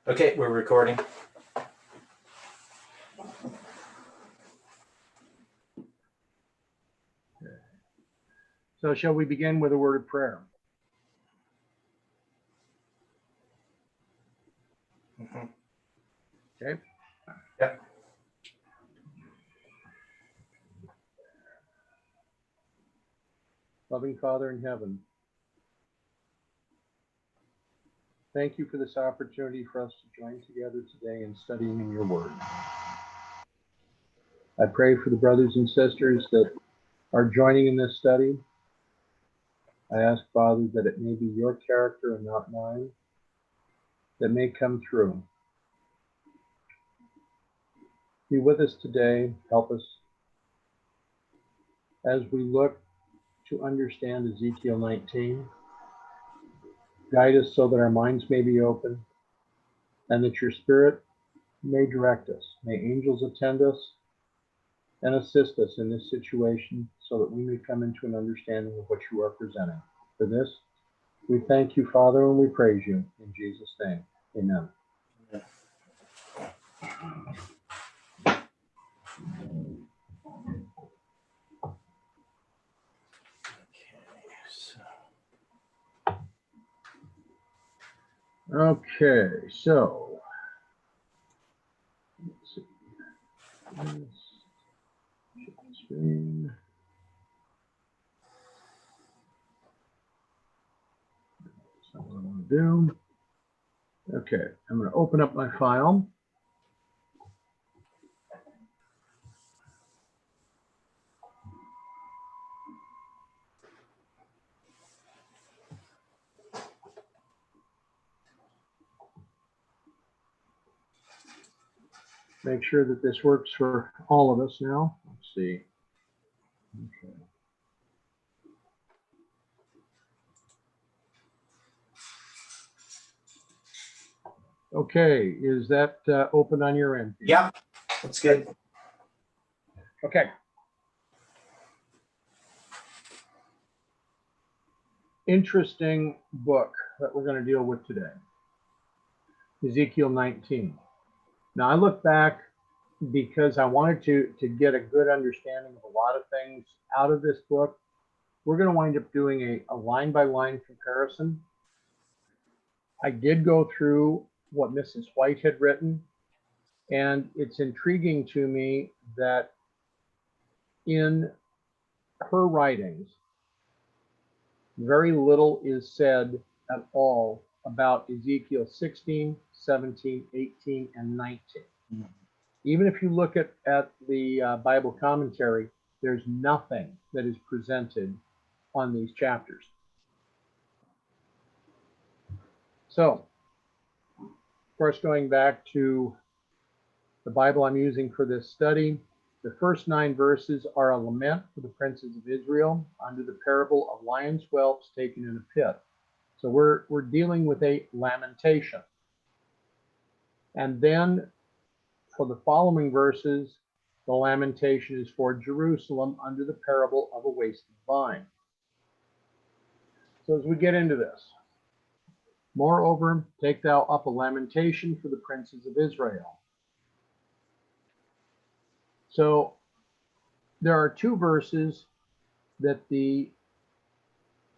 Okay, we're recording. So shall we begin with a word of prayer? Mhm. Okay. Yep. Loving Father in heaven, thank you for this opportunity for us to join together today in studying in your word. I pray for the brothers and sisters that are joining in this study. I ask, Father, that it may be your character and not mine that may come through. Be with us today. Help us as we look to understand Ezekiel 19. Guide us so that our minds may be open and that your Spirit may direct us. May angels attend us and assist us in this situation so that we may come into an understanding of what you are presenting. For this, we thank you, Father, and we praise you. In Jesus' name, amen. Okay, so let's see. Screen. That's not what I want to do. Okay, I'm going to open up my file. Make sure that this works for all of us now. Let's see. Okay. Okay, is that open on your end? Yeah, that's good. Okay. Interesting book that we're going to deal with today. Ezekiel 19. Now I look back because I wanted to get a good understanding of a lot of things out of this book. We're going to wind up doing a line-by-line comparison. I did go through what Mrs. White had written, and it's intriguing to me that in her writings, very little is said at all about Ezekiel 16, 17, 18, and 19. Mhm. Even if you look at the Bible commentary, there's nothing that is presented on these chapters. So, of course, going back to the Bible I'm using for this study, the first 9 verses are a lament for the princes of Israel under the parable of lions' whelps taken in a pit. So we're dealing with a lamentation. And then for the following verses, the lamentation is for Jerusalem under the parable of a wasted vine. So as we get into this, moreover, take thou up a lamentation for the princes of Israel. So there are 2 verses that the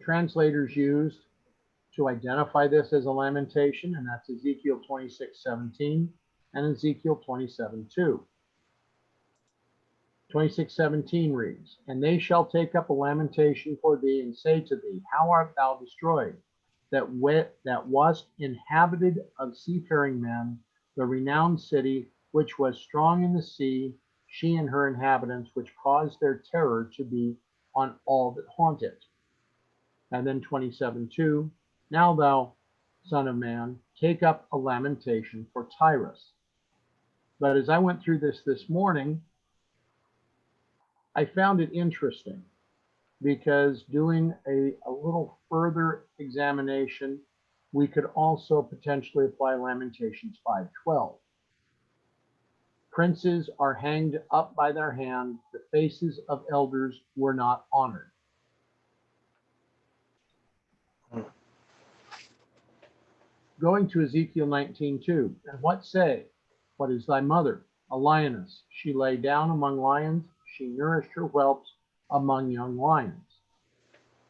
translators used to identify this as a lamentation, and that's Ezekiel 26:17 and Ezekiel 27:2. 26:17 reads, "And they shall take up a lamentation for thee, and say to thee, How art thou destroyed, that wast inhabited of seafaring men, the renowned city, which was strong in the sea, she and her inhabitants, which caused their terror to be on all that haunt it." And then 27:2, "Now thou, son of man, take up a lamentation for Tyrus." But as I went through this morning, I found it interesting because doing a little further examination, we could also potentially apply Lamentations 5:12. Princes are hanged up by their hand, the faces of elders were not honored. Going to Ezekiel 19:2. And what say? What is thy mother? A lioness. She lay down among lions. She nourished her whelps among young lions.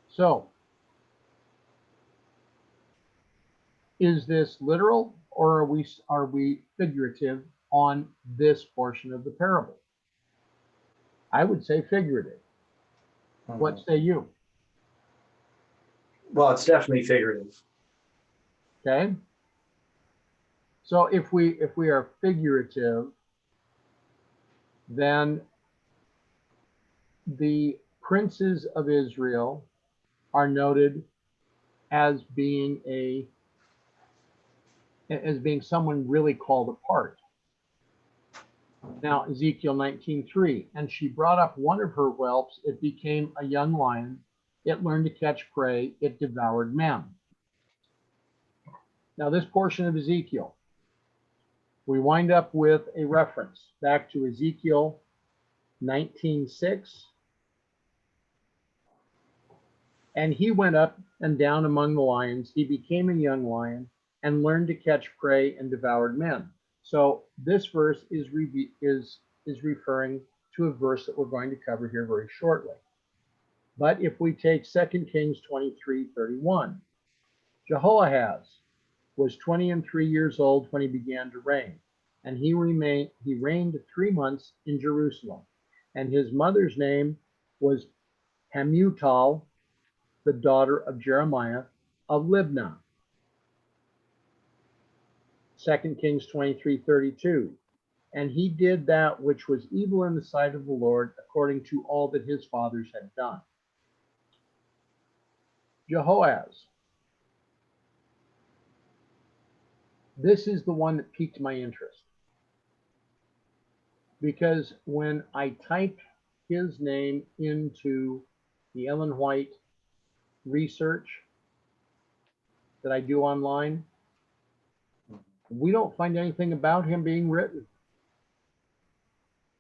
So, is this literal, or are we figurative on this portion of the parable? I would say figurative. What say you? Well, it's definitely figurative. Okay. So if we are figurative, then the princes of Israel are noted as being someone really called apart. Now, Ezekiel 19:3, and she brought up one of her whelps. It became a young lion. It learned to catch prey. It devoured men. Now, this portion of Ezekiel, we wind up with a reference back to Ezekiel 19:6. And he went up and down among the lions. He became a young lion and learned to catch prey and devoured men. So this verse is referring to a verse that we're going to cover here very shortly. But if we take 2 Kings 23:31, Jehoahaz was 23 years old when he began to reign, and he reigned 3 months in Jerusalem. And his mother's name was Hamutal, the daughter of Jeremiah of Libnah. 2 Kings 23:32. And he did that which was evil in the sight of the Lord, according to all that his fathers had done. Jehoahaz. This is the one that piqued my interest. Because when I typed his name into the Ellen White research that I do online, we don't find anything about him being written.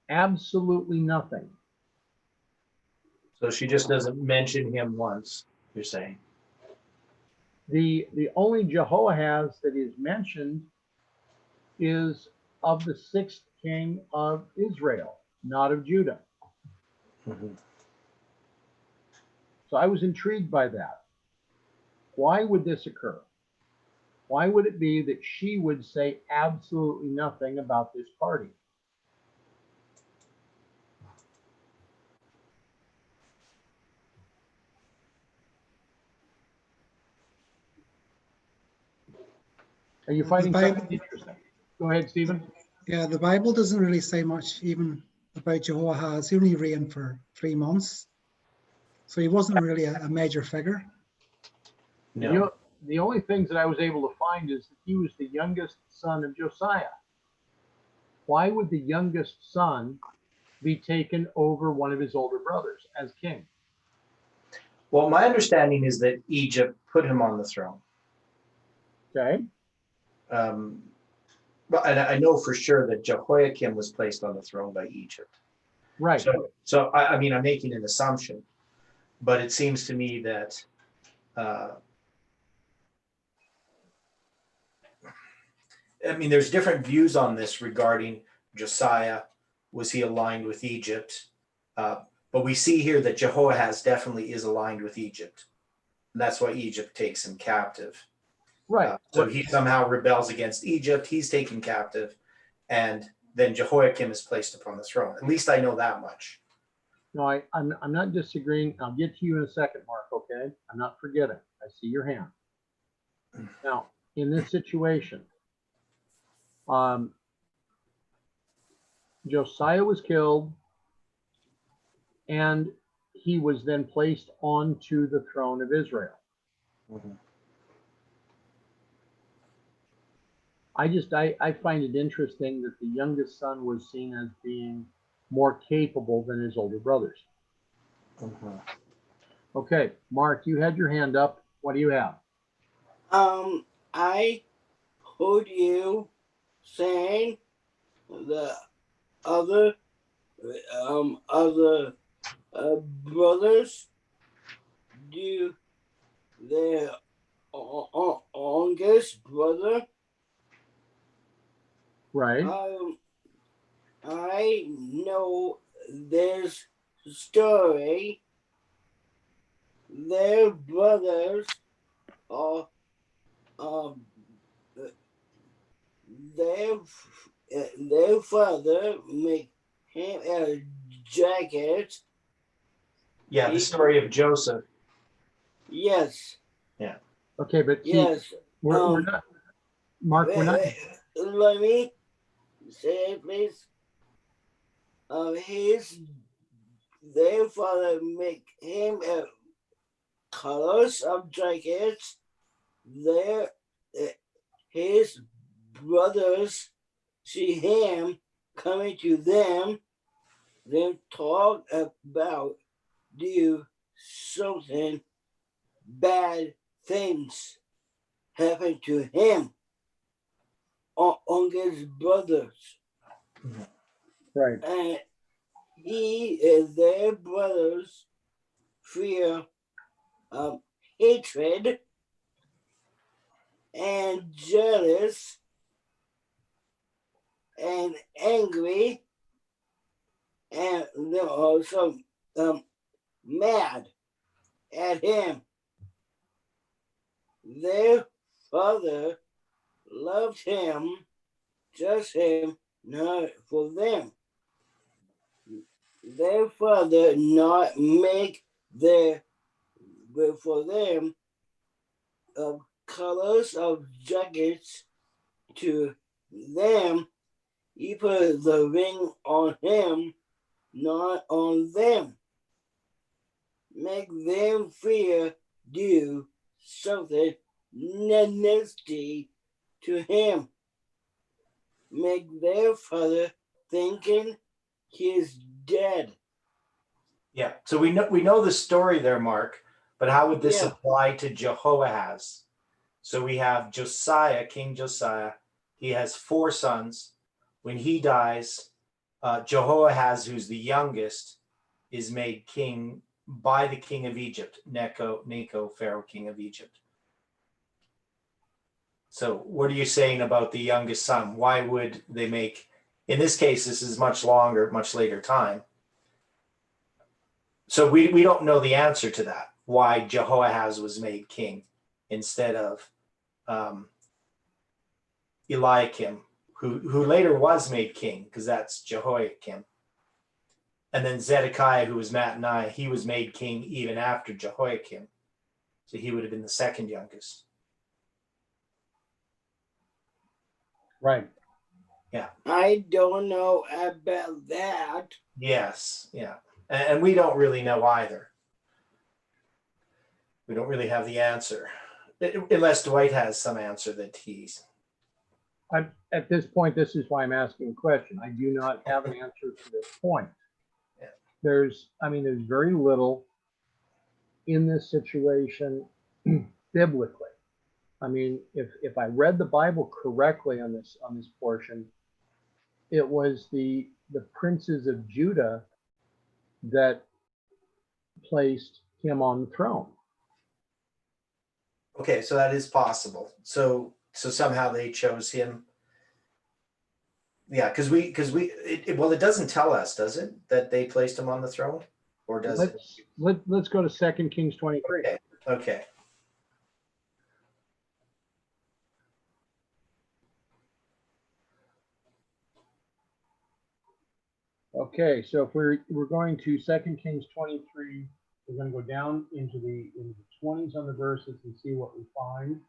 Absolutely nothing. So she just doesn't mention him once, you're saying? The only Jehoahaz that is mentioned is of the 6th king of Israel, not of Judah. Mm-hmm. So I was intrigued by that. Why would this occur? Why would it be that she would say absolutely nothing about this party? Are you finding something interesting? Go ahead, Stephen. Yeah, the Bible doesn't really say much even about Jehoahaz. He only reigned for 3 months. So he wasn't really a major figure. No. The only things that I was able to find is that he was the youngest son of Josiah. Why would the youngest son be taken over one of his older brothers as king? Well, my understanding is that Egypt put him on the throne. Okay. But and I know for sure that Jehoiakim was placed on the throne by Egypt. Right. So I mean, I'm making an assumption, but it seems to me that I mean, there's different views on this regarding Josiah. Was he aligned with Egypt? But we see here that Jehoahaz definitely is aligned with Egypt. And that's why Egypt takes him captive. Right. So he somehow rebels against Egypt. He's taken captive. And then Jehoiakim is placed upon the throne. At least I know that much. No, I'm not disagreeing. I'll get to you in a second, Mark, okay? I'm not forgetting. I see your hand. Now, in this situation, Josiah was killed, and he was then placed onto the throne of Israel. Mm-hmm. I find it interesting that the youngest son was seen as being more capable than his older brothers. Mm-hmm. Okay, Mark, you had your hand up. What do you have? I heard you saying the other brothers, they youngest brother. Right. I know this story. Their brothers are their father make him a jacket. Yeah, the story of Joseph. Yes. Yeah. Okay, but see, Yes. we're not, Mark, we're not. Let me say it, please. Their father make him a colors of jackets. His brothers see him coming to them, then talk about do something bad things happen to him on his brothers. Right. And their brothers fear hatred and jealous and angry, and they're also mad at him. Their father loved him, just him, not for them. Their father not make for them colors of jackets to them. He put the ring on him, not on them. Make them fear do something nasty to him. Make their father thinking he's dead. Yeah. So we know the story there, Mark, but how would this Yeah. apply to Jehoahaz? So we have Josiah, King Josiah. He has 4 sons. When he dies, Jehoahaz, who's the youngest, is made king by the king of Egypt, Necho, Pharaoh, king of Egypt. So what are you saying about the youngest son? Why would they make, in this case, this is much longer, much later time. So we don't know the answer to that, why Jehoahaz was made king instead of Eliakim, who later was made king, because that's Jehoiakim. And then Zedekiah, who was Mattaniah, he was made king even after Jehoiakim. So he would have been the second youngest. Right. Yeah. I don't know about that. Yes. Yeah. And we don't really know either. We don't really have the answer. Unless Dwight has some answer that he's. At this point, this is why I'm asking a question. I do not have an answer to this point. Yeah. There's very little in this situation biblically. I mean, if I read the Bible correctly on this portion, it was the princes of Judah that placed him on the throne. Okay, so that is possible. So somehow they chose him. Yeah, because it doesn't tell us, does it, that they placed him on the throne, or does it? Let's go to 2 Kings 23. Okay. Okay, so if we're going to 2 Kings 23, we're going to go down into the 20s on the verses and see what we find.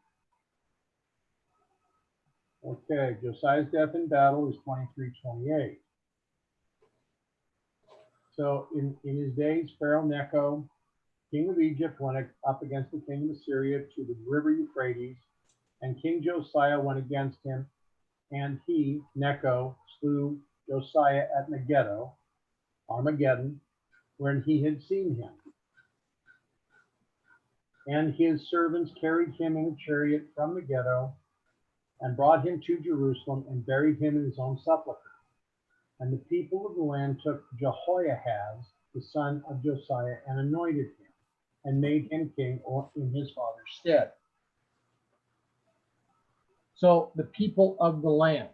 Okay, Josiah's death in battle is 23:28. So in his days, Pharaoh Necho, king of Egypt, went up against the king of Assyria to the river Euphrates, and King Josiah went against him, and he, Necho, slew Josiah at Megiddo, Armageddon, wherein he had seen him. And his servants carried him in a chariot from Megiddo and brought him to Jerusalem and buried him in his own sepulchre. And the people of the land took Jehoahaz, the son of Josiah, and anointed him and made him king in his father's stead. So the people of the land.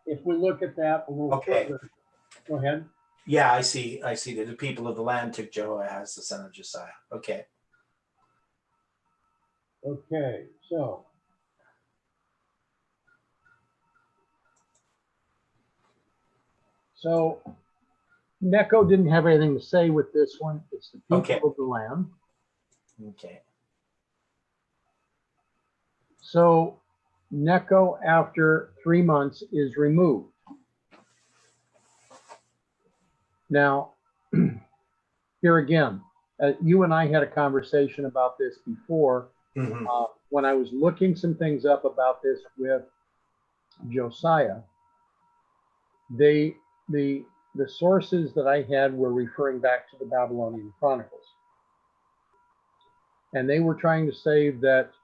If we look at that a little Okay. further, go ahead. Yeah, I see that the people of the land took Jehoahaz, the son of Josiah. Okay. Okay, so Necho didn't have anything to say with this one. It's the people Okay. of the land. Okay. So Necho, after 3 months, is removed. Now, here again, you and I had a conversation about this before. Mhm. When I was looking some things up about this with Josiah, the sources that I had were referring back to the Babylonian Chronicles. And they were trying to say that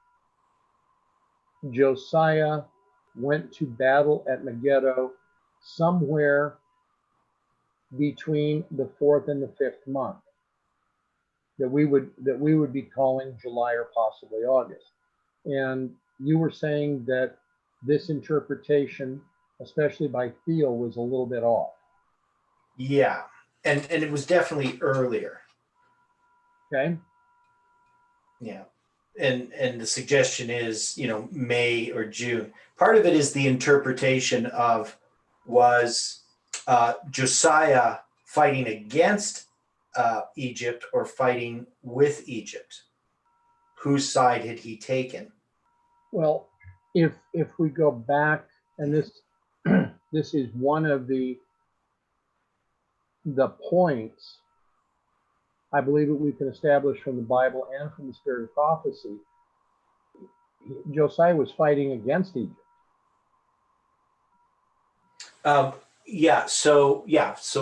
Josiah went to battle at Megiddo somewhere between the 4th and the 5th month, that we would be calling July or possibly August. And you were saying that this interpretation, especially by Theo, was a little bit off. Yeah, and it was definitely earlier. Okay. Yeah, and the suggestion is, May or June. Part of it is the interpretation of, was Josiah fighting against Egypt or fighting with Egypt? Whose side had he taken? Well, if we go back, and this this is one of the points I believe that we can establish from the Bible and from the spirit of prophecy. Josiah was fighting against Egypt. So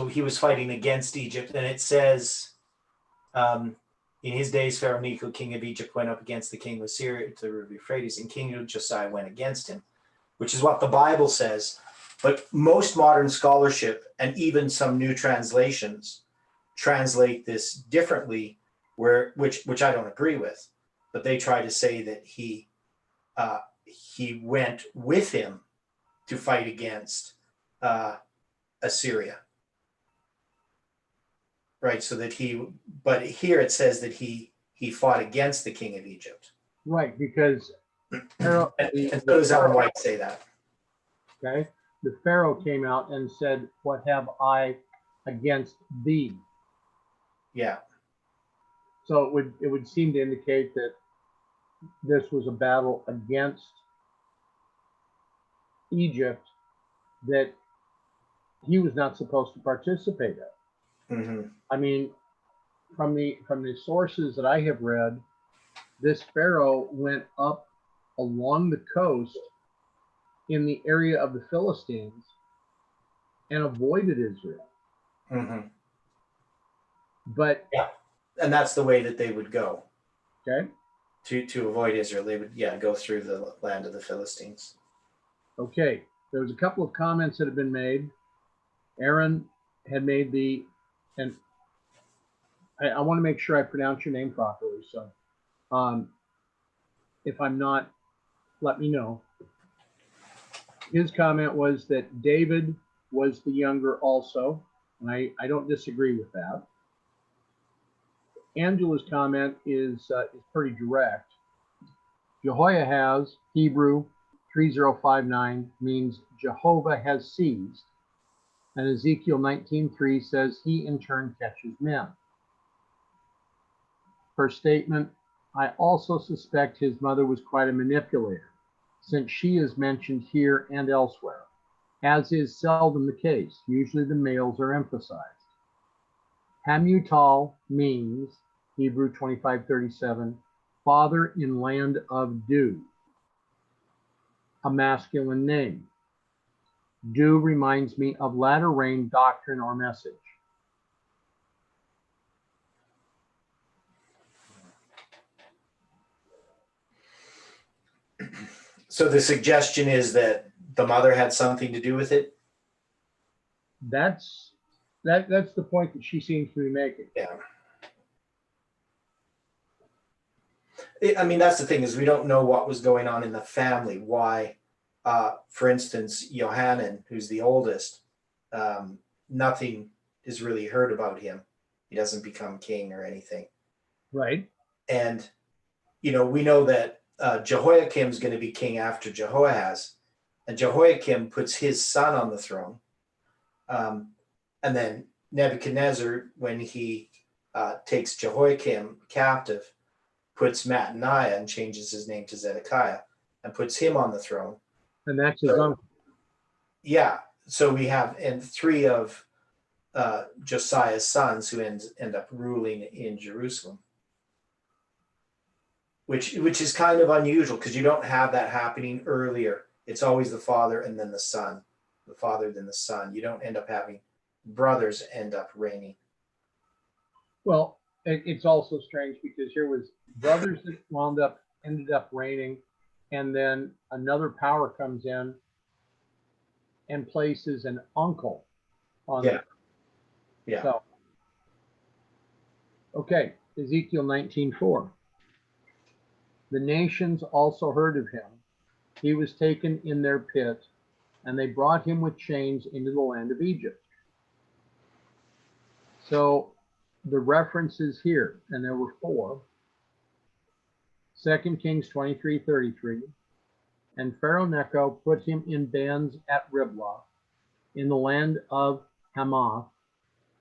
he was fighting against Egypt, and it says, in his days, Pharaoh Necho, king of Egypt, went up against the king of Syria to the river Euphrates, and King Josiah went against him, which is what the Bible says. But most modern scholarship and even some new translations translate this differently, which I don't agree with. But they try to say that he went with him to fight against Assyria, right? So that but here it says that he fought against the king of Egypt. Right, because Pharaoh, and so does Ellen White say that. Okay, the Pharaoh came out and said, "What have I against thee?" Yeah. So it would seem to indicate that this was a battle against Egypt that he was not supposed to participate in. Mm-hmm. I mean, from the sources that I have read, this Pharaoh went up along the coast in the area of the Philistines and avoided Israel. Mm-hmm. But yeah, and that's the way that they would go. Okay. To avoid Israel, they would go through the land of the Philistines. Okay, there was a couple of comments that have been made. Aaron had made and I want to make sure I pronounce your name properly. So, if I'm not, let me know. His comment was that David was the younger also, and I don't disagree with that. Angela's comment is pretty direct. Jehoahaz, Hebrew 3059, means Jehovah has seized, and Ezekiel 19:3 says he in turn catches men. Her statement, I also suspect his mother was quite a manipulator, since she is mentioned here and elsewhere, as is seldom the case. Usually the males are emphasized. Hamutal means, Hebrew 2537, father in land of dew, a masculine name. Dew reminds me of latter rain doctrine or message. So the suggestion is that the mother had something to do with it? That's the point that she seems to be making. Yeah. I mean, that's the thing, is we don't know what was going on in the family. Why, for instance, Johanan, who's the oldest, nothing is really heard about him. He doesn't become king or anything. Right. And, we know that Jehoiakim's going to be king after Jehoahaz, and Jehoiakim puts his son on the throne. And then Nebuchadnezzar, when he takes Jehoiakim captive, puts Mattaniah and changes his name to Zedekiah and puts him on the throne. And that's his uncle. Yeah. So we have, and three of Josiah's sons who end up ruling in Jerusalem, which is kind of unusual because you don't have that happening earlier. It's always the father and then the son, the father then the son. You don't end up having brothers end up reigning. Well, it's also strange because here was brothers that ended up reigning, and then another power comes in and places an uncle on Yeah. it. Yeah. So, okay, Ezekiel 19:4. The nations also heard of him. He was taken in their pit, and they brought him with chains into the land of Egypt. So the references here, and there were 4. 2 Kings 23:33. And Pharaoh Necho put him in bands at Riblah, in the land of Hamath,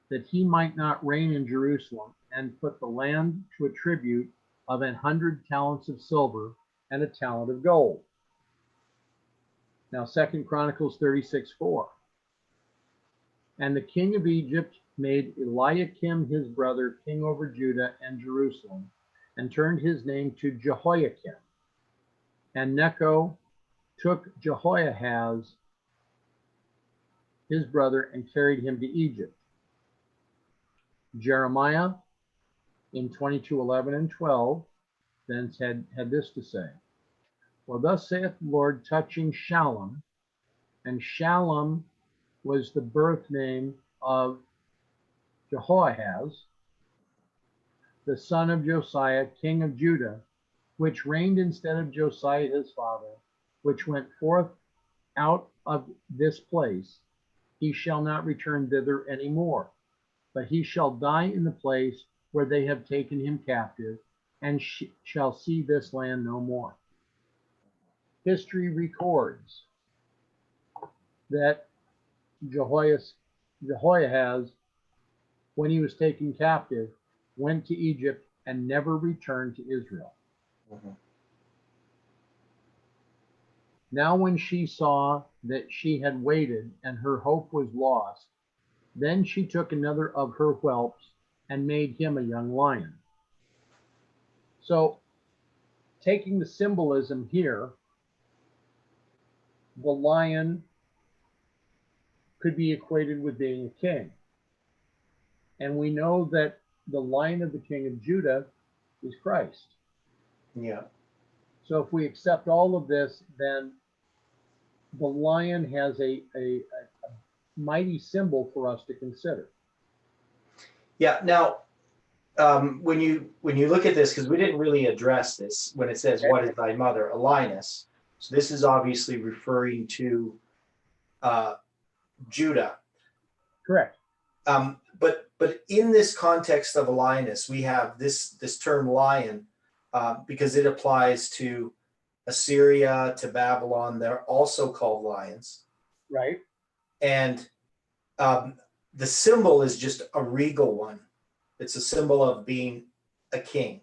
that he might not reign in Jerusalem, and put the land to a tribute of 100 talents of silver and a talent of gold. Now 2 Chronicles 36:4. And the king of Egypt made Eliakim his brother king over Judah and Jerusalem, and turned his name to Jehoiakim. And Necho took Jehoahaz his brother and carried him to Egypt. Jeremiah in 22:11 and 12 then had this to say. Well, thus saith the Lord touching Shallum, and Shallum was the birth name of Jehoahaz, the son of Josiah, king of Judah, which reigned instead of Josiah his father, which went forth out of this place. He shall not return thither any more, but he shall die in the place where they have taken him captive, and shall see this land no more. History records that Jehoahaz, when he was taken captive, went to Egypt and never returned to Israel. Mm-hmm. Now when she saw that she had waited and her hope was lost, then she took another of her whelps and made him a young lion. So, taking the symbolism here, the lion could be equated with being a king. And we know that the line of the king of Judah is Christ. Yeah. So if we accept all of this, then the lion has a mighty symbol for us to consider. Yeah. Now, when you look at this, because we didn't really address this when it says, "What is thy mother?" A lioness. So this is obviously referring to Judah. Correct. But in this context of a lioness, we have this term lion because it applies to Assyria, to Babylon. They're also called lions. Right. And the symbol is just a regal one. It's a symbol of being a king.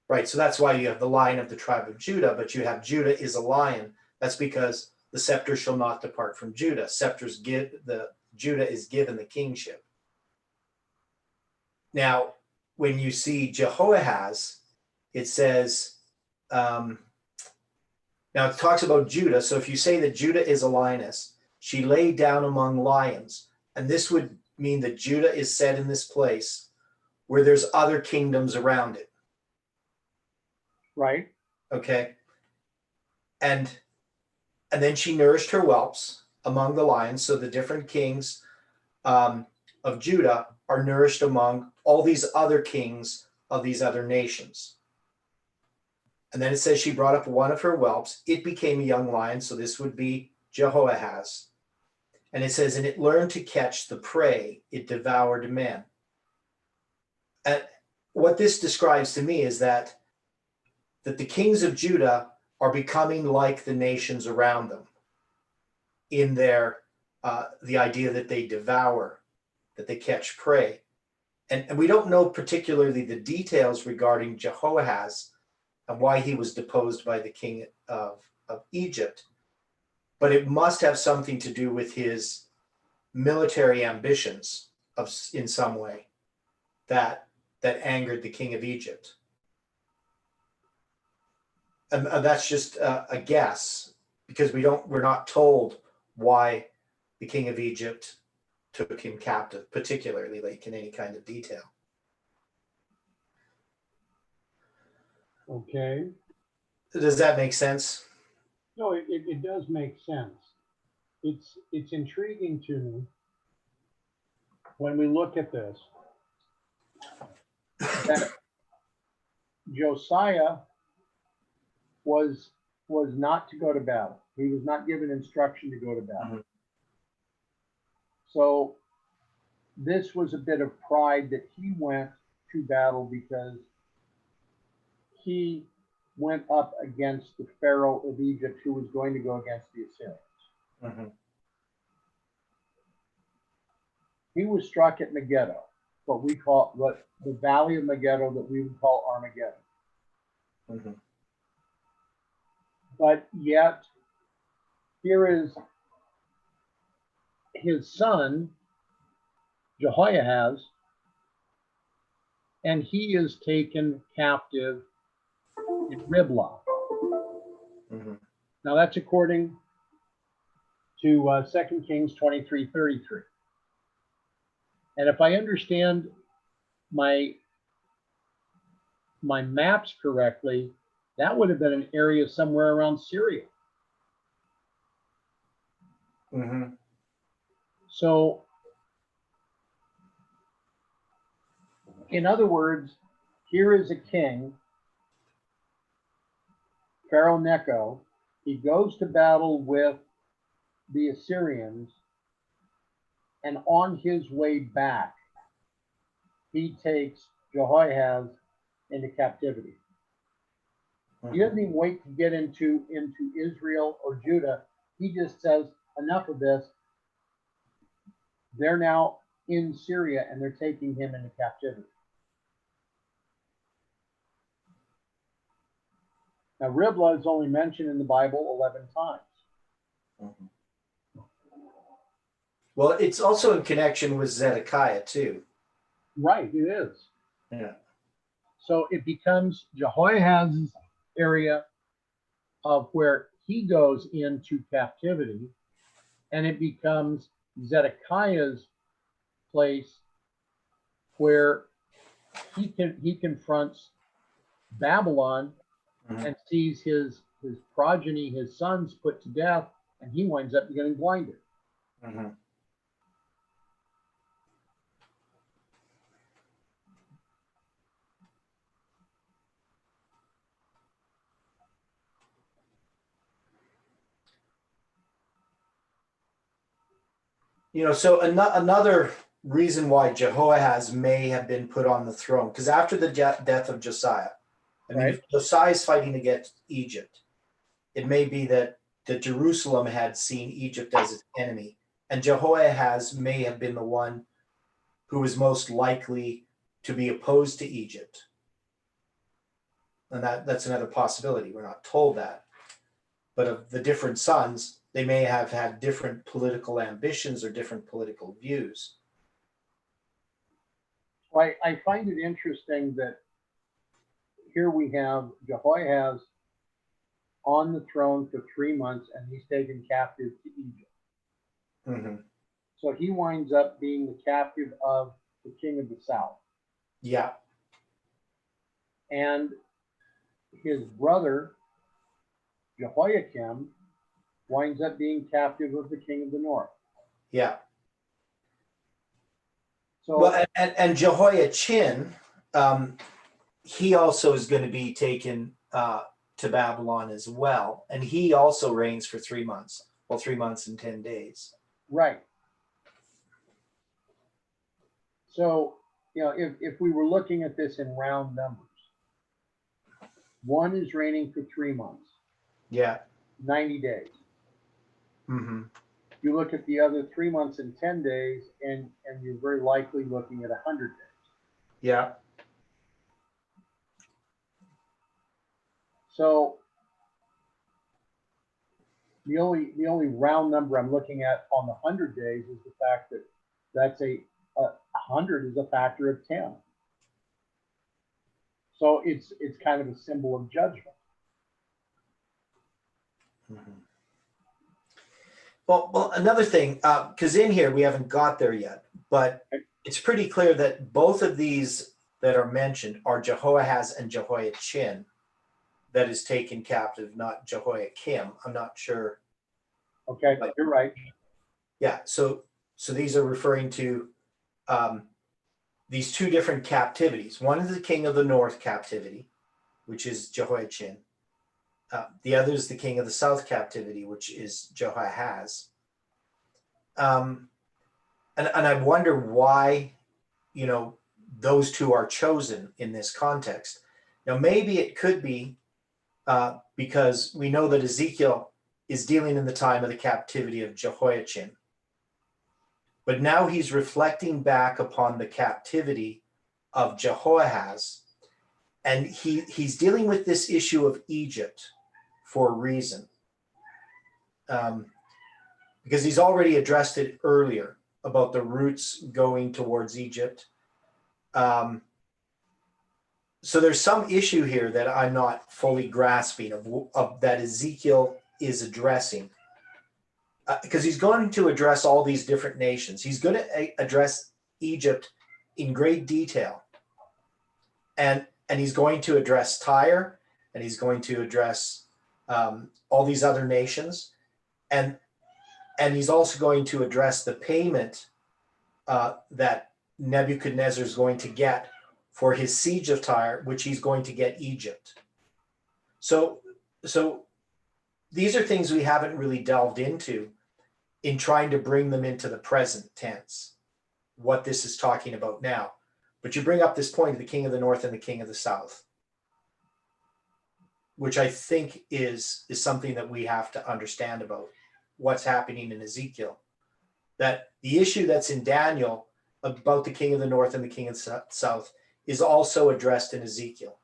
Right. So that's why you have the lion of the tribe of Judah, but you have Judah is a lion. That's because the scepter shall not depart from Judah. Judah is given the kingship. Now, when you see Jehoahaz, it says, now it talks about Judah. So if you say that Judah is a lioness, she lay down among lions. And this would mean that Judah is set in this place where there's other kingdoms around it. Right. Okay. And then she nourished her whelps among the lions. So the different kings of Judah are nourished among all these other kings of these other nations. And then it says she brought up one of her whelps. It became a young lion. So this would be Jehoahaz. And it says, and it learned to catch the prey. It devoured men. And what this describes to me is that the kings of Judah are becoming like the nations around them in their, the idea that they devour, that they catch prey. And we don't know particularly the details regarding Jehoahaz and why he was deposed by the king of Egypt, but it must have something to do with his military ambitions in some way that angered the king of Egypt. And that's just a guess, because we're not told why the king of Egypt took him captive, particularly like in any kind of detail. Okay. Does that make sense? No, it does make sense. It's intriguing to me when we look at this that Josiah was not to go to battle. He was not given instruction to go to battle. Mm-hmm. So this was a bit of pride that he went to battle because he went up against the Pharaoh of Egypt, who was going to go against the Assyrians. Mm-hmm. He was struck at Megiddo, the valley of Megiddo that we would call Armageddon. Mm-hmm. But yet, here is his son, Jehoahaz, and he is taken captive in Riblah. Mm-hmm. Now that's according to 2 Kings 23:33. And if I understand my maps correctly, that would have been an area somewhere around Syria. Mm-hmm. So, in other words, here is a king, Pharaoh Necho. He goes to battle with the Assyrians, and on his way back, he takes Jehoahaz into captivity. He doesn't even wait to get into Israel or Judah. He just says, enough of this. They're now in Syria and they're taking him into captivity. Now, Riblah is only mentioned in the Bible 11 times. Mm-hmm. Well, it's also in connection with Zedekiah too. Right, it is. Yeah. So it becomes Jehoahaz's area of where he goes into captivity, and it becomes Zedekiah's place where he confronts Babylon. Mm-hmm. And sees his progeny, his sons, put to death, and he winds up getting blinded. Mm-hmm. So another reason why Jehoahaz may have been put on the throne, because after the death of Josiah, if Josiah is fighting against Egypt, it may be that Jerusalem had seen Egypt as its enemy, and Jehoahaz may have been the one who was most likely to be opposed to Egypt. And that's another possibility. We're not told that. But of the different sons, they may have had different political ambitions or different political views. I find it interesting that here we have Jehoahaz on the throne for 3 months, and he's taken captive to Egypt. Mm-hmm. So he winds up being the captive of the king of the south. Yeah. And his brother, Jehoiakim, winds up being captive of the king of the north. Yeah. So, well, and Jehoiachin, he also is going to be taken to Babylon as well. And he also reigns for 3 months. Well, 3 months and 10 days. Right. So, if we were looking at this in round numbers, one is reigning for 3 months, Yeah. 90 days. Mm-hmm. You look at the other 3 months and 10 days, and you're very likely looking at 100 days. Yeah. So the only round number I'm looking at on the 100 days is the fact that that's a 100 is a factor of 10. So it's kind of a symbol of judgment. Mm-hmm. Well, another thing, because in here we haven't got there yet, but it's pretty clear that both of these that are mentioned are Jehoahaz and Jehoiachin that is taken captive, not Jehoiakim. I'm not sure. Okay, but you're right. Yeah, so these are referring to these two different captivities. One is the king of the north captivity, which is Jehoiachin. The other is the king of the south captivity, which is Jehoahaz. And I wonder why, those two are chosen in this context. Now, maybe it could be because we know that Ezekiel is dealing in the time of the captivity of Jehoiachin. But now he's reflecting back upon the captivity of Jehoahaz, and he's dealing with this issue of Egypt for a reason. Because he's already addressed it earlier about the roots going towards Egypt. So there's some issue here that I'm not fully grasping of that Ezekiel is addressing. Because he's going to address all these different nations. He's going to address Egypt in great detail. And he's going to address Tyre, and he's going to address all these other nations. And he's also going to address the payment that Nebuchadnezzar is going to get for his siege of Tyre, which he's going to get Egypt. So these are things we haven't really delved into in trying to bring them into the present tense, what this is talking about now. But you bring up this point of the king of the north and the king of the south, which I think is something that we have to understand about what's happening in Ezekiel. That the issue that's in Daniel about the king of the north and the king of the south is also addressed in Ezekiel.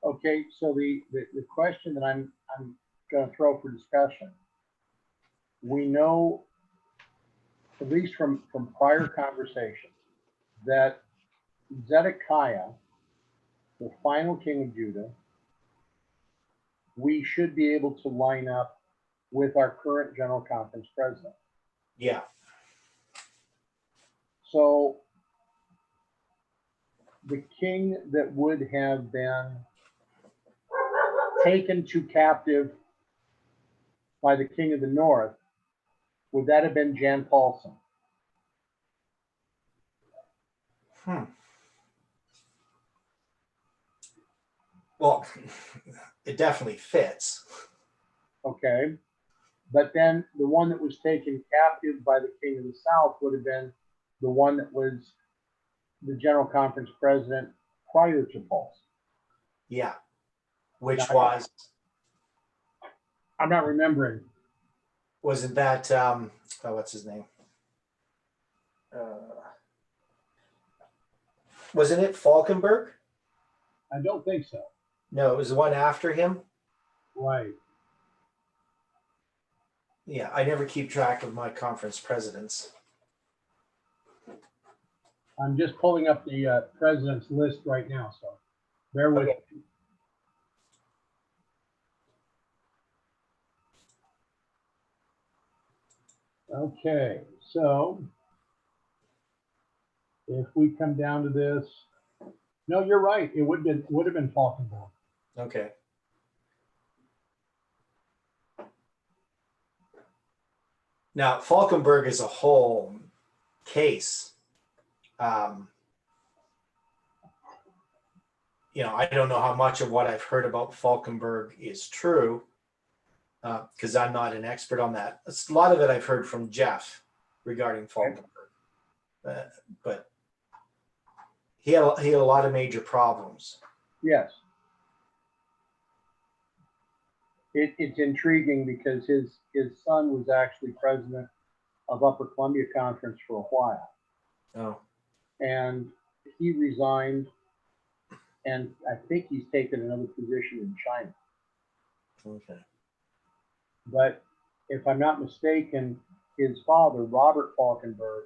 Okay, so the question that I'm going to throw for discussion, we know, at least from prior conversations, that Zedekiah, the final king of Judah, we should be able to line up with our current General Conference president. Yeah. So the king that would have been taken to captive by the king of the north, would that have been Jan Paulson? Well, it definitely fits. Okay. But then the one that was taken captive by the king of the south would have been the one that was the General Conference president prior to Paulson. Yeah. Which was? I'm not remembering. Wasn't that, what's his name? Wasn't it Falkenberg? I don't think so. No, it was the one after him. Right. Yeah, I never keep track of my conference presidents. I'm just pulling up the president's list right now, so bear with me. Okay, so if we come down to this, no, you're right. It would have been Falkenberg. Okay. Now, Falkenberg is a whole case. I don't know how much of what I've heard about Falkenberg is true, because I'm not an expert on that. A lot of it I've heard from Jeff regarding Falkenberg, but he had a lot of major problems. Yes. It's intriguing because his son was actually president of Upper Columbia Conference for a while. Oh, And he resigned, and I think he's taken another position in China. okay. But if I'm not mistaken, his father, Robert Falkenberg,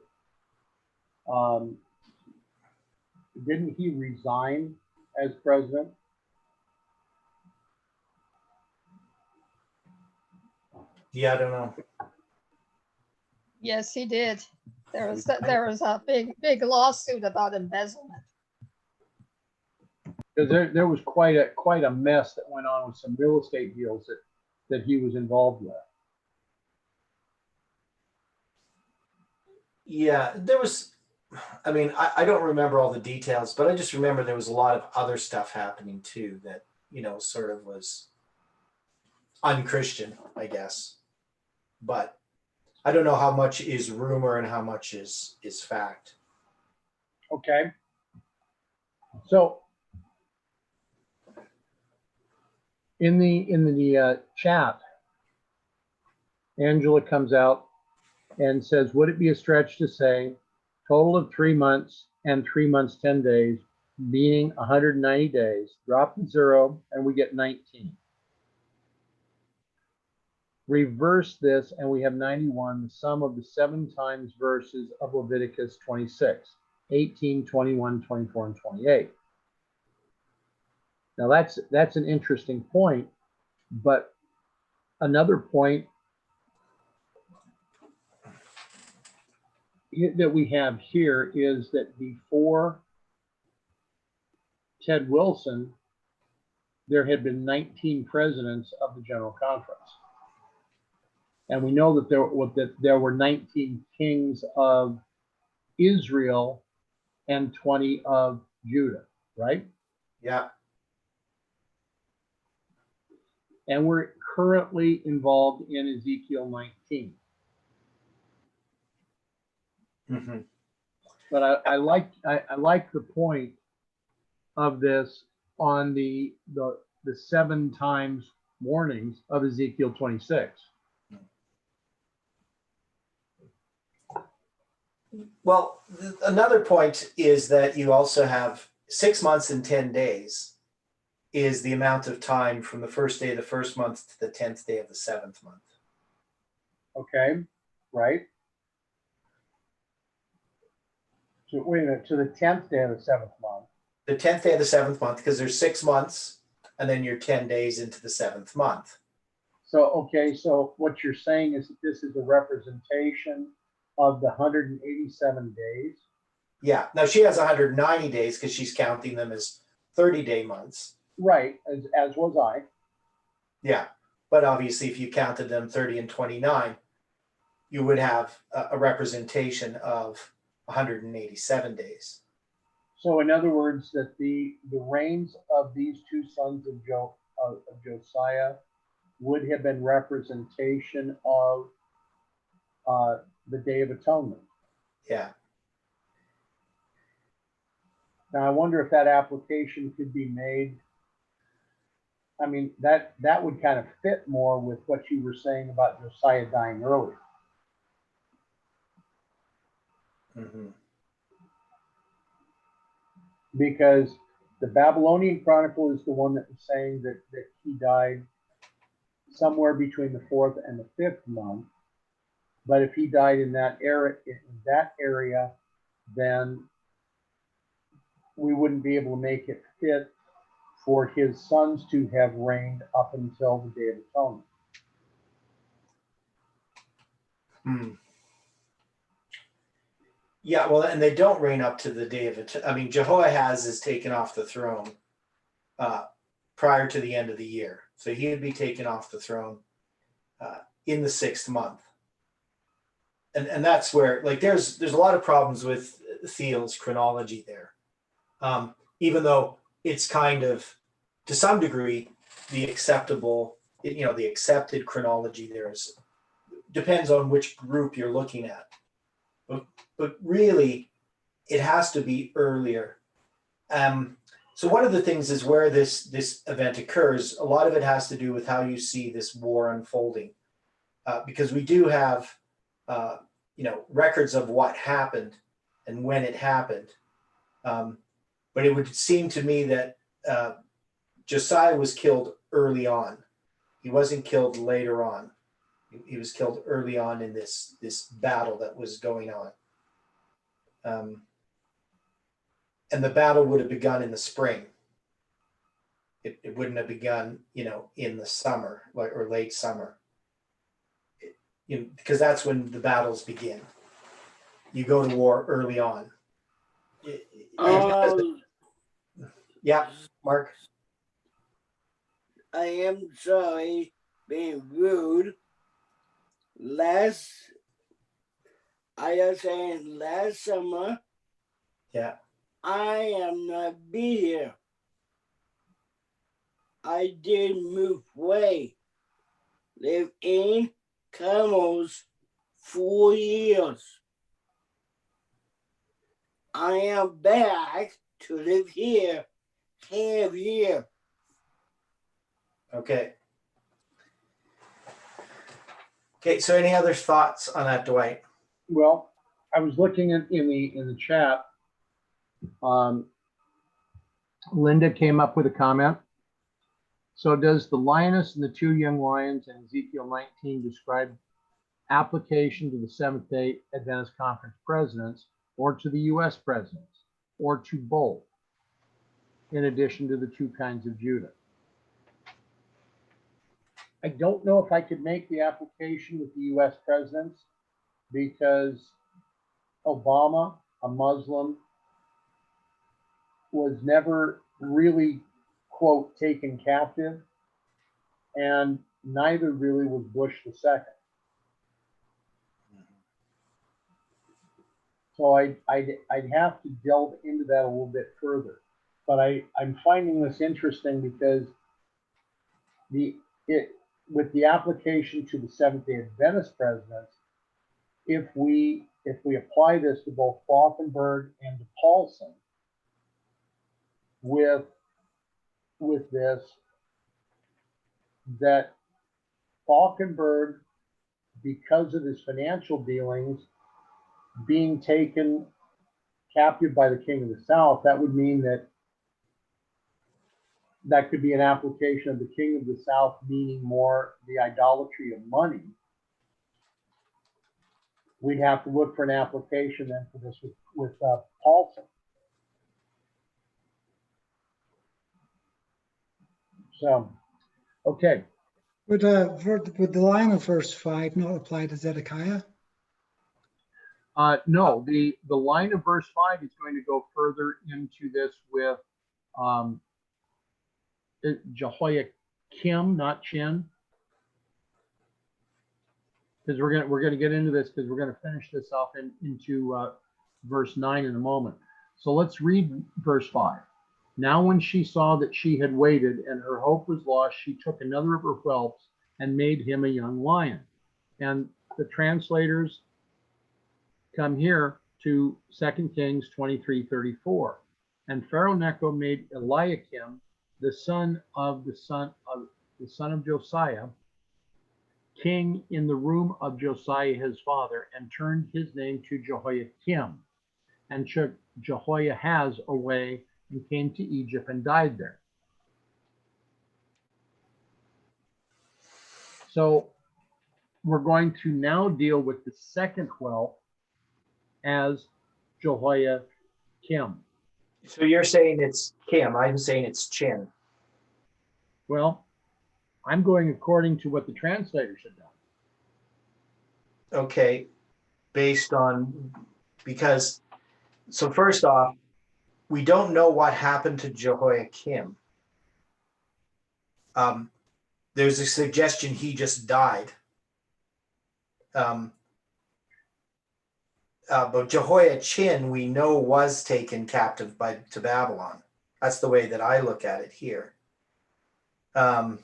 didn't he resign as president? Yeah, I don't know. Yes, he did. There was a big lawsuit about embezzlement. Because there was quite a mess that went on with some real estate deals that he was involved with. Yeah, there was, I mean, I don't remember all the details, but I just remember there was a lot of other stuff happening too that, sort of was unchristian, I guess. But I don't know how much is rumor and how much is fact. Okay. So in the chat, Angela comes out and says, would it be a stretch to say total of 3 months and 3 months, 10 days, meaning 190 days, drop the 0 and we get 19. Reverse this and we have 91, the sum of the 7 times verses of Leviticus 26, 18, 21, 24, and 28. Now that's an interesting point, but another point that we have here is that before Ted Wilson, there had been 19 presidents of the General Conference. And we know that there were 19 kings of Israel and 20 of Judah, right? Yeah. And we're currently involved in Ezekiel 19. Mm-hmm. But I like the point of this on the 7 times warnings of Ezekiel 26. Well, another point is that you also have 6 months and 10 days is the amount of time from the first day of the first month to the 10th day of the 7th month. Okay, right? So wait a minute, to the 10th day of the 7th month. The 10th day of the 7th month, because there's 6 months and then you're 10 days into the 7th month. So, okay, so what you're saying is that this is a representation of the 187 days? Yeah. Now she has 190 days because she's counting them as 30-day months. Right, as was I. Yeah. But obviously, if you counted them 30 and 29, you would have a representation of 187 days. So in other words, that the reigns of these 2 sons of Josiah would have been representation of the Day of Atonement. Yeah. Now I wonder if that application could be made. I mean, that would kind of fit more with what you were saying about Josiah dying earlier. Mm-hmm. Because the Babylonian Chronicle is the one that was saying that he died somewhere between the 4th and the 5th month. But if he died in that area, then we wouldn't be able to make it fit for his sons to have reigned up until the Day of Atonement. Hmm. Yeah, well, and they don't reign up to the Day of Atonement. I mean, Jehoahaz is taken off the throne prior to the end of the year. So he would be taken off the throne in the 6th month. And that's where, like, there's a lot of problems with Thiel's chronology there. Even though it's kind of, to some degree, the acceptable, the accepted chronology there is, depends on which group you're looking at. But really, it has to be earlier. So one of the things is where this event occurs, a lot of it has to do with how you see this war unfolding. Because we do have, records of what happened and when it happened. But it would seem to me that Josiah was killed early on. He wasn't killed later on. He was killed early on in this battle that was going on. And the battle would have begun in the spring. It wouldn't have begun, in the summer or late summer. Because that's when the battles begin. You go to war early on. Yeah, Mark. I am sorry being rude. Last summer, Yeah. I am not be here. I did move away. Live in Camels 4 years. I am back to live here. Here. Okay. Okay. So, any other thoughts on that, Dwight? Well, I was looking in the chat. Linda came up with a comment. So does the lioness and the two young lions in Ezekiel 19 describe application to the Seventh-day Adventist Conference presidents or to the U.S. presidents or to both, in addition to the two kinds of Judah? I don't know if I could make the application with the U.S. presidents because Obama, a Muslim, was never really, quote, taken captive, and neither really was Bush the second. So I'd have to delve into that a little bit further. But I'm finding this interesting because with the application to the Seventh-day Adventist presidents, if we apply this to both Falkenberg and to Paulson, with this, that Falkenberg, because of his financial dealings, being taken captive by the king of the South, that would mean that could be an application of the king of the South, meaning more the idolatry of money. We'd have to look for an application then for this with Paulson. So, okay. Would the line of verse 5 not apply to Zedekiah? No, the line of verse 5 is going to go further into this with Jehoiakim, not Chin, because we're gonna get into this because we're gonna finish this off into verse 9 in a moment. So let's read verse 5. Now when she saw that she had waited and her hope was lost, she took another of her whelps and made him a young lion. And the translators come here to 2 Kings 23:34. And Pharaoh Necho made Eliakim, the son of Josiah, king in the room of Josiah his father, and turned his name to Jehoiakim, and took Jehoahaz away and came to Egypt and died there. So we're going to now deal with the second whelp as Jehoiakim. So you're saying it's Kim. I'm saying it's Chin. Well, I'm going according to what the translators have done. Okay. So first off, we don't know what happened to Jehoiakim. There's a suggestion he just died. But Jehoiachin, we know, was taken captive to Babylon. That's the way that I look at it here. But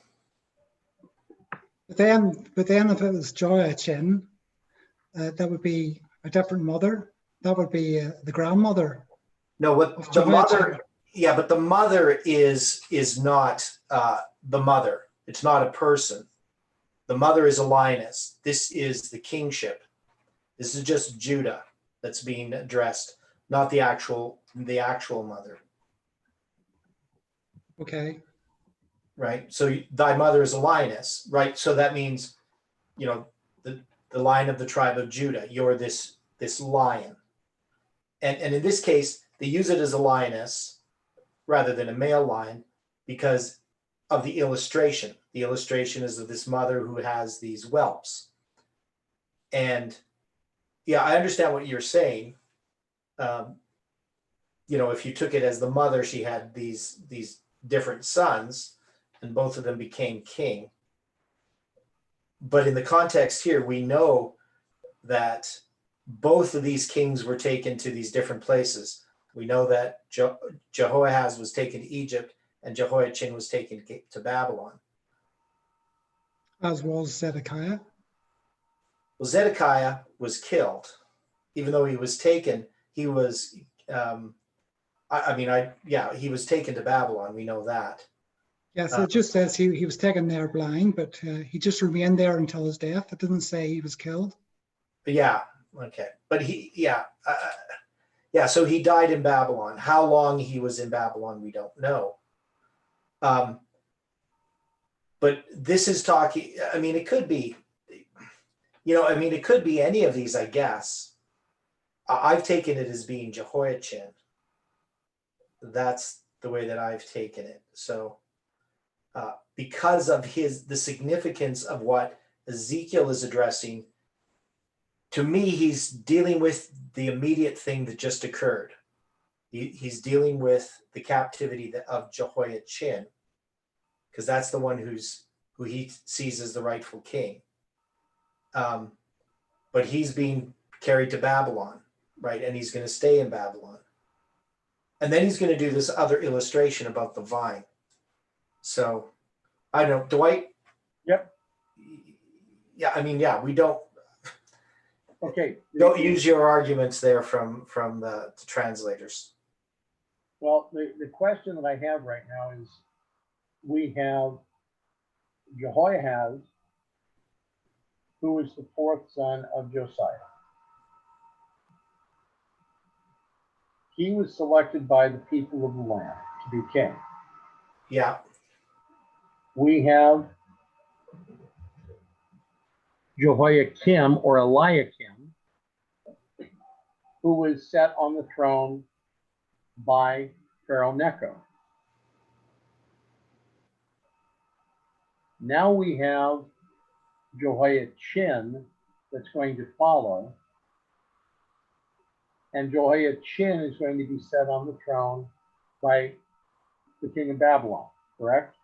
then if it was Jehoiachin, that would be a different mother. That would be the grandmother No, of what the Jehoiachin. mother, yeah, but the mother is not the mother. It's not a person. The mother is a lioness. This is the kingship. This is just Judah that's being addressed, not the actual mother, Okay. right? So thy mother is a lioness, right? So that means, you know, the lion of the tribe of Judah. You're this lion, and in this case, they use it as a lioness rather than a male lion because of the illustration. The illustration is of this mother who has these whelps. And yeah, I understand what you're saying. You know, if you took it as the mother, she had these different sons, and both of them became king. But in the context here, we know that both of these kings were taken to these different places. We know that Jehoahaz was taken to Egypt and Jehoiachin was taken to Babylon. As was Zedekiah. Well, Zedekiah was killed. Even though he was taken, he was, he was taken to Babylon. We know that. Yes, it just says he was taken there blind, but he just remained there until his death. It doesn't say he was killed. Yeah, okay. But so he died in Babylon. How long he was in Babylon, we don't know. But this is talking, I mean, it could be, it could be any of these, I guess. I've taken it as being Jehoiachin. That's the way that I've taken it. So because of the significance of what Ezekiel is addressing, to me, he's dealing with the immediate thing that just occurred. He's dealing with the captivity of Jehoiachin, because that's the one who he sees as the rightful king. But he's being carried to Babylon, right? And he's going to stay in Babylon. And then he's going to do this other illustration about the vine. So, I don't know, Dwight? Yep. Yeah, we don't. Okay. Don't use your arguments there from the translators. Well, the question that I have right now is, we have Jehoahaz, who is the fourth son of Josiah. He was selected by the people of the land to be king. Yeah. We have Jehoiakim or Eliakim, who was set on the throne by Pharaoh Necho. Now we have Jehoiachin that's going to follow, and Jehoiachin is going to be set on the throne by the king of Babylon, correct?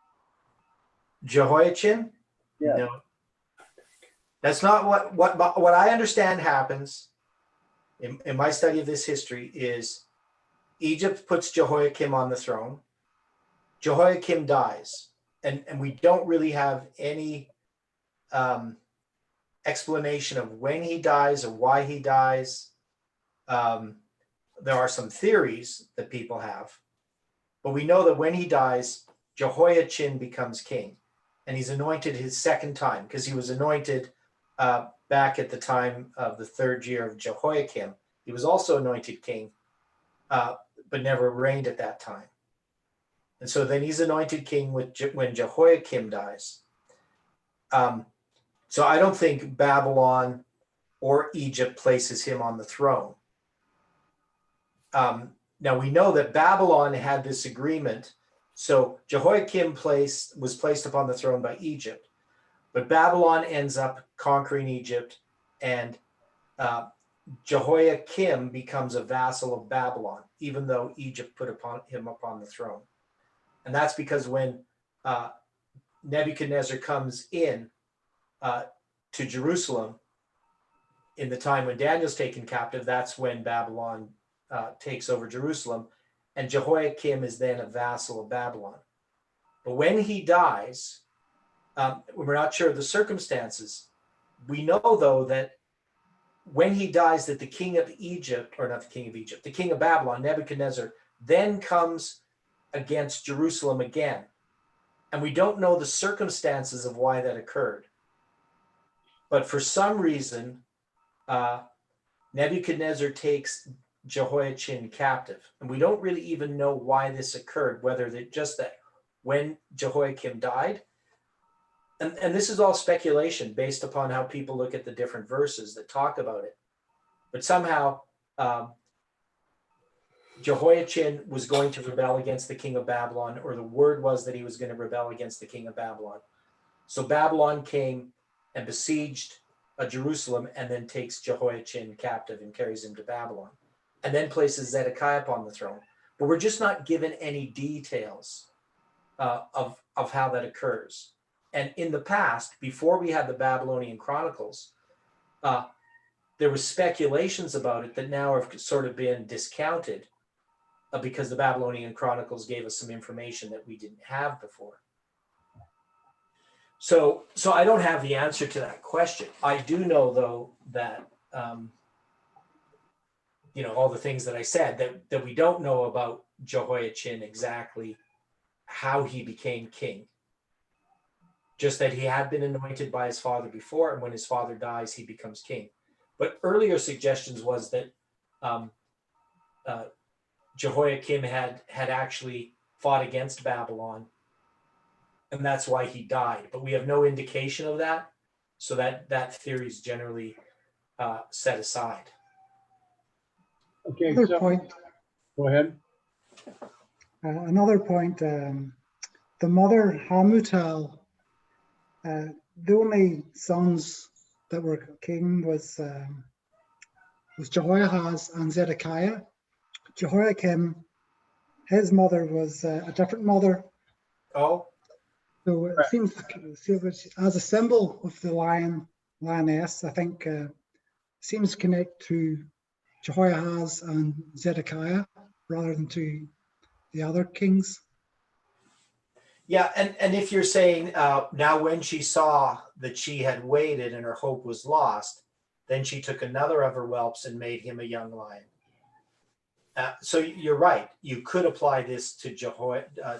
Jehoiachin? Yes. No. That's not what I understand happens in my study of this history is Egypt puts Jehoiakim on the throne. Jehoiakim dies. And we don't really have any explanation of when he dies or why he dies. There are some theories that people have, but we know that when he dies, Jehoiachin becomes king, and he's anointed his second time, because he was anointed back at the time of the third year of Jehoiakim. He was also anointed king, but never reigned at that time. And so then he's anointed king when Jehoiakim dies. So I don't think Babylon or Egypt places him on the throne. Now we know that Babylon had this agreement. So Jehoiakim was placed upon the throne by Egypt, but Babylon ends up conquering Egypt, and Jehoiakim becomes a vassal of Babylon, even though Egypt put him upon the throne. And that's because when Nebuchadnezzar comes in to Jerusalem in the time when Daniel's taken captive, that's when Babylon takes over Jerusalem. and Jehoiakim is then a vassal of Babylon. But when he dies, we're not sure of the circumstances. We know, though, that when he dies, that the king of Egypt, or not the king of Egypt, the king of Babylon, Nebuchadnezzar, then comes against Jerusalem again. And we don't know the circumstances of why that occurred. But for some reason, Nebuchadnezzar takes Jehoiachin captive. And we don't really even know why this occurred, whether that just that when Jehoiakim died. And this is all speculation based upon how people look at the different verses that talk about it. But somehow Jehoiachin was going to rebel against the king of Babylon, or the word was that he was going to rebel against the king of Babylon. So Babylon came and besieged Jerusalem, and then takes Jehoiachin captive and carries him to Babylon, and then places Zedekiah upon the throne. But we're just not given any details of how that occurs. And in the past, before we had the Babylonian Chronicles, there was speculations about it that now have sort of been discounted because the Babylonian Chronicles gave us some information that we didn't have before. So I don't have the answer to that question. I do know, though, that all the things that I said, that we don't know about Jehoiachin exactly how he became king. Just that he had been anointed by his father before, and when his father dies, he becomes king. But earlier suggestions was that Jehoiakim had actually fought against Babylon, and that's why he died. But we have no indication of that, so that theory is generally set aside. Okay, Another point. Go ahead. Another point. The mother Hamutal, the only sons that were king was Jehoahaz and Zedekiah. Jehoiakim, his mother was a different mother. Oh, So it seems as a symbol of the lioness, I think seems to connect to Jehoahaz and Zedekiah rather than to the other kings. yeah. And if you're saying now when she saw that she had waited and her hope was lost, then she took another of her whelps and made him a young lion. So you're right. You could apply this to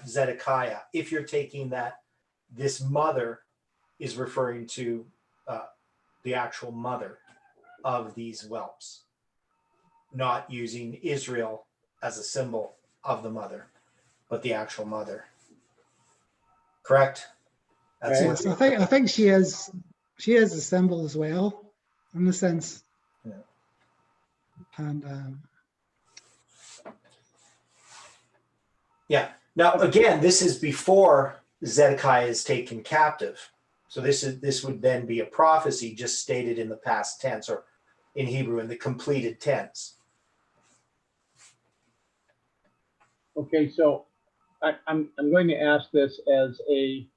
Zedekiah if you're taking that this mother is referring to the actual mother of these whelps, not using Israel as a symbol of the mother, but the actual mother. Correct? That's Yes, I think she is a symbol as well, in a sense. Yeah. And yeah. Now again, this is before Zedekiah is taken captive. So this would then be a prophecy just stated in the past tense, or in Hebrew in the completed tense. Okay, so I'm going to ask this as a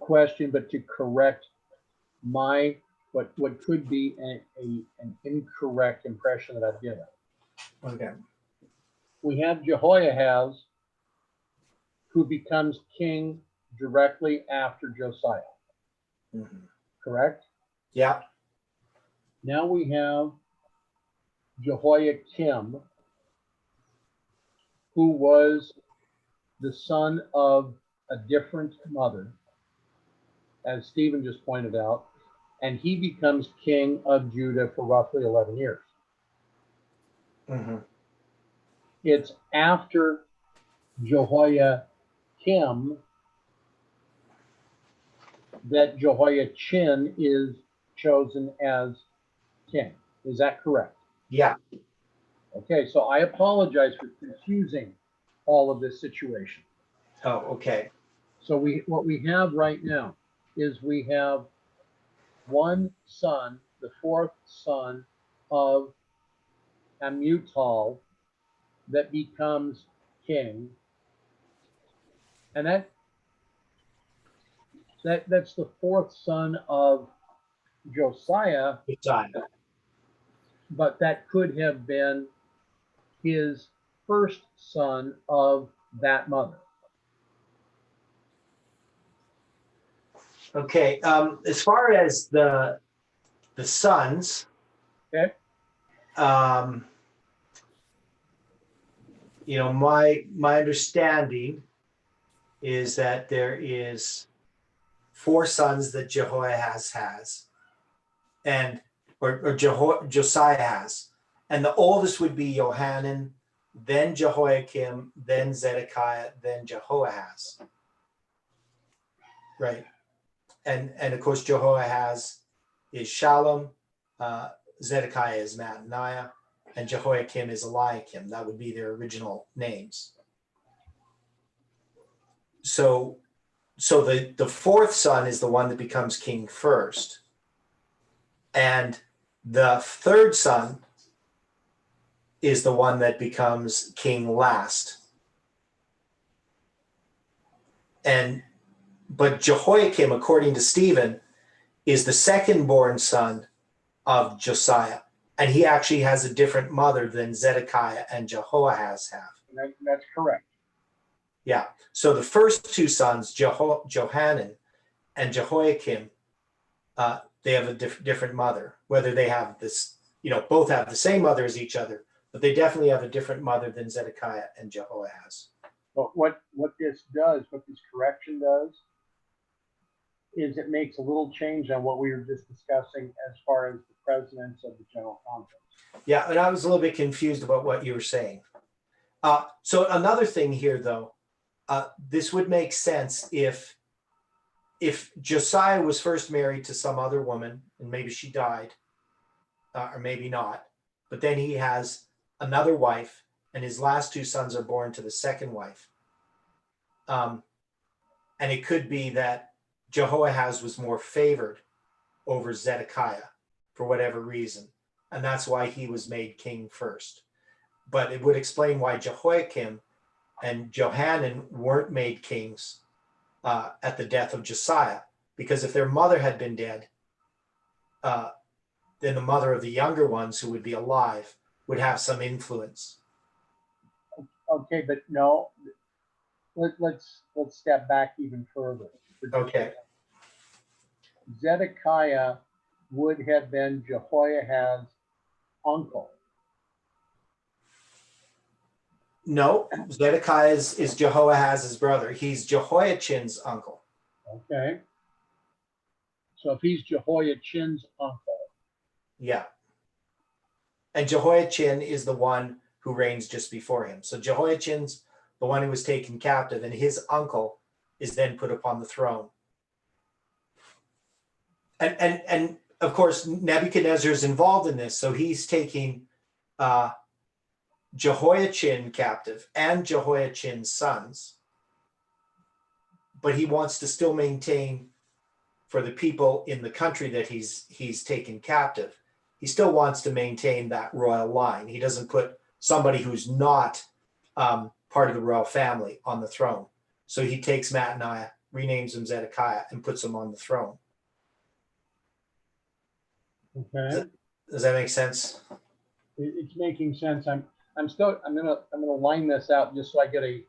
question, but to correct my what could be an incorrect impression that I've given. Okay. We have Jehoahaz, who becomes king directly after Josiah. Mm-hmm. Correct? Yeah. Now we have Jehoiakim, who was the son of a different mother, as Stephen just pointed out, and he becomes king of Judah for roughly 11 years. Mm-hmm. It's after Jehoiakim that Jehoiachin is chosen as king. Is that correct? Yeah. Okay, so I apologize for confusing all of this situation. Oh, okay. So what we have right now is we have one son, the fourth son of Hamutal, that becomes king, and that's the fourth son of Josiah, Good time. but that could have been his first son of that mother? Okay. As far as the sons, Okay. My understanding is that there is 4 sons that Jehoahaz has, or Josiah has, and the oldest would be Johanan, then Jehoiakim, then Zedekiah, then Jehoahaz. Right, and of course Jehoahaz is Shalom, Zedekiah is Mattaniah, and Jehoiakim is Eliakim. That would be their original names. So the 4th son is the one that becomes king first. And the 3rd son is the one that becomes king last. But Jehoiakim, according to Stephen, is the 2nd born son of Josiah. And he actually has a different mother than Zedekiah and Jehoahaz have. That's correct. Yeah. So the first 2 sons, Johanan and Jehoiakim, they have a different mother. Whether they have this, both have the same mother as each other, but they definitely have a different mother than Zedekiah and Jehoahaz. But what this correction does, is it makes a little change on what we were just discussing as far as the presidents of the General Conference. Yeah, and I was a little bit confused about what you were saying. So another thing here, though, this would make sense if Josiah was first married to some other woman, and maybe she died, or maybe not, but then he has another wife, and his last 2 sons are born to the 2nd wife. And it could be that Jehoahaz was more favored over Zedekiah for whatever reason, and that's why he was made king first. But it would explain why Jehoiakim and Johanan weren't made kings at the death of Josiah, because if their mother had been dead, then the mother of the younger ones, who would be alive, would have some influence. Okay, but no, let's step back even further. Okay. Zedekiah would have been Jehoahaz's uncle. No, Zedekiah is Jehoahaz's brother. He's Jehoiachin's uncle. Okay. So if he's Jehoiachin's uncle. Yeah. And Jehoiachin is the one who reigns just before him. So Jehoiachin's the one who was taken captive, and his uncle is then put upon the throne. And of course, Nebuchadnezzar is involved in this. So he's taking Jehoiachin captive and Jehoiachin's sons, but he wants to still maintain, for the people in the country that he's taken captive, he still wants to maintain that royal line. He doesn't put somebody who's not part of the royal family on the throne. So he takes Mattaniah, renames him Zedekiah, and puts him on the throne. Okay. Does that make sense? It's making sense. I'm gonna line this out just so I get a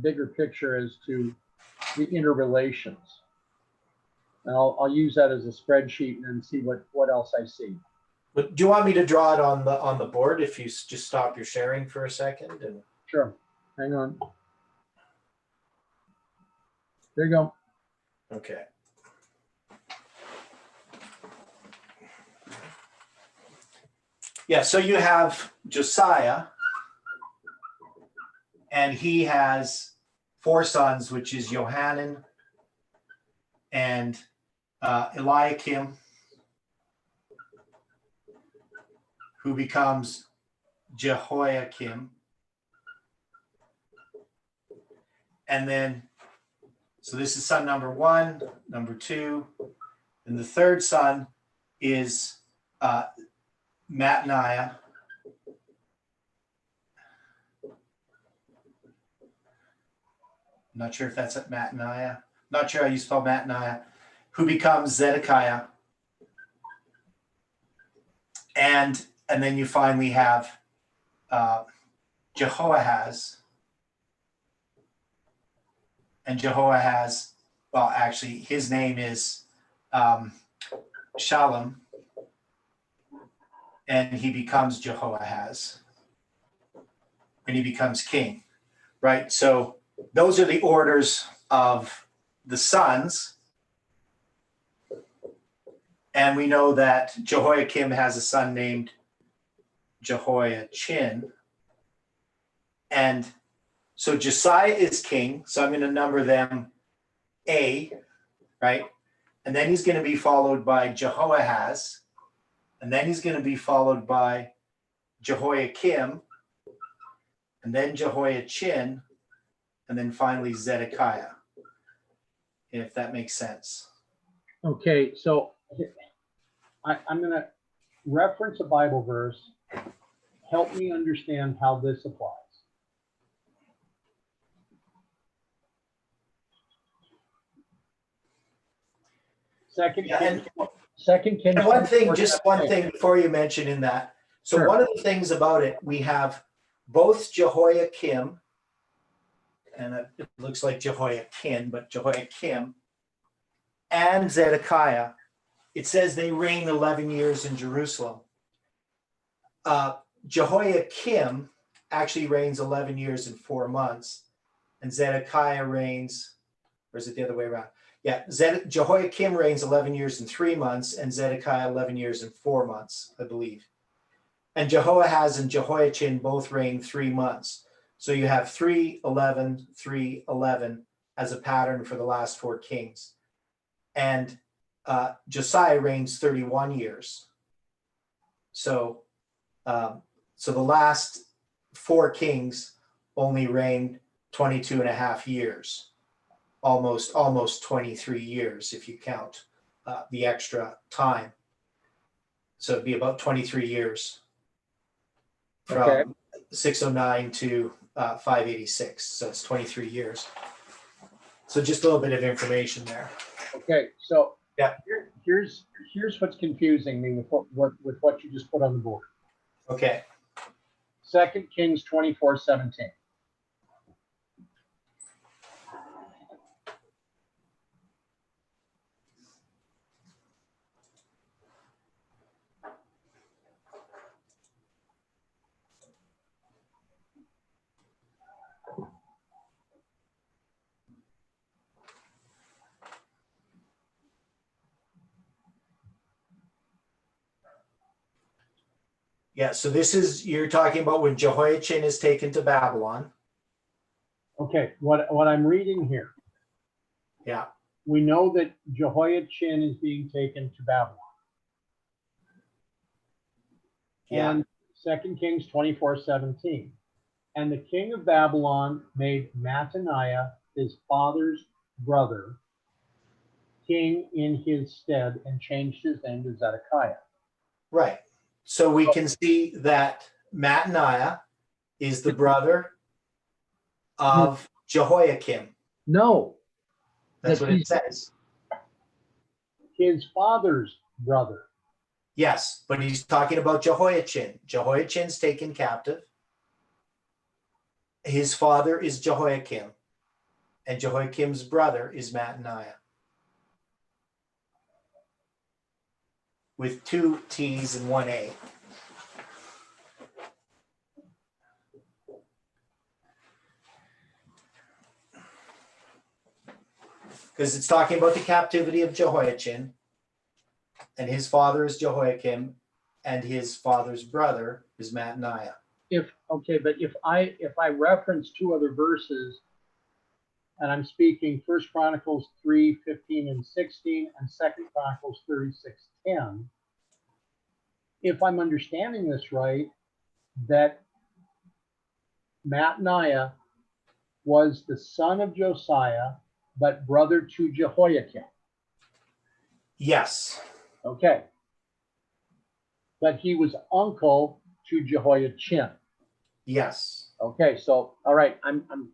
bigger picture as to the interrelations. And I'll use that as a spreadsheet and then see what else I see. But do you want me to draw it on the board if you just stop your sharing for a second? And Sure. Hang on. There you go. okay. Yeah, so you have Josiah, and he has 4 sons, which is Johanan and Eliakim, who becomes Jehoiakim. And then, so this is son number 1, number 2, and the 3rd son is Mattaniah. I'm not sure if that's at Mattaniah. Not sure how you spell Mattaniah, who becomes Zedekiah. And then you finally have Jehoahaz, and Jehoahaz, well, actually, his name is Shalom, and he becomes Jehoahaz, and he becomes king, right? So those are the orders of the sons. And we know that Jehoiakim has a son named Jehoiachin. And so Josiah is king. So I'm going to number them A, right? And then he's going to be followed by Jehoahaz. And then he's going to be followed by Jehoiakim. And then Jehoiachin. And then finally Zedekiah, if that makes sense. Okay, so I'm going to reference a Bible verse. Help me understand how this applies. Second Kings. And one thing before you mention in that. So Sure. one of the things about it, we have both Jehoiakim, and it looks like Jehoiachin, but Jehoiakim, and Zedekiah. It says they reigned 11 years in Jerusalem. Jehoiakim actually reigns 11 years and 4 months, and Zedekiah reigns, or is it the other way around? Yeah, Jehoiakim reigns 11 years and 3 months, and Zedekiah 11 years and 4 months, I believe. And Jehoahaz and Jehoiachin both reign 3 months. So you have 3-11, 3-11 as a pattern for the last 4 kings. And Josiah reigns 31 years. So, so the last 4 kings only reigned 22 and a half years, almost 23 years if you count the extra time. So it'd be about 23 years from 609 to 586. So it's 23 years. So just a little bit of information there. Okay, so yeah, here's what's confusing me with what you just put on the board. Okay. 2 Kings 24:17. Yeah, so this is, you're talking about when Jehoiachin is taken to Babylon. Okay, what I'm reading here. Yeah. We know that Jehoiachin is being taken to Babylon. Yeah. And 2 Kings 24:17. And the king of Babylon made Mattaniah, his father's brother, king in his stead, and changed his name to Zedekiah. Right. So we can see that Mattaniah is the brother of Jehoiakim. No. That's what it says. His father's brother. Yes, but he's talking about Jehoiachin. Jehoiachin's taken captive. His father is Jehoiakim, and Jehoiakim's brother is Mattaniah. With 2 T's and 1 A. Because it's talking about the captivity of Jehoiachin, and his father is Jehoiakim, and his father's brother is Mattaniah. But if I reference 2 other verses, and I'm speaking 1 Chronicles 3:15 and 16, and 2 Chronicles 36:10, if I'm understanding this right, that Mattaniah was the son of Josiah, but brother to Jehoiakim. Yes. Okay. But he was uncle to Jehoiachin. Yes. Okay, so all right, I'm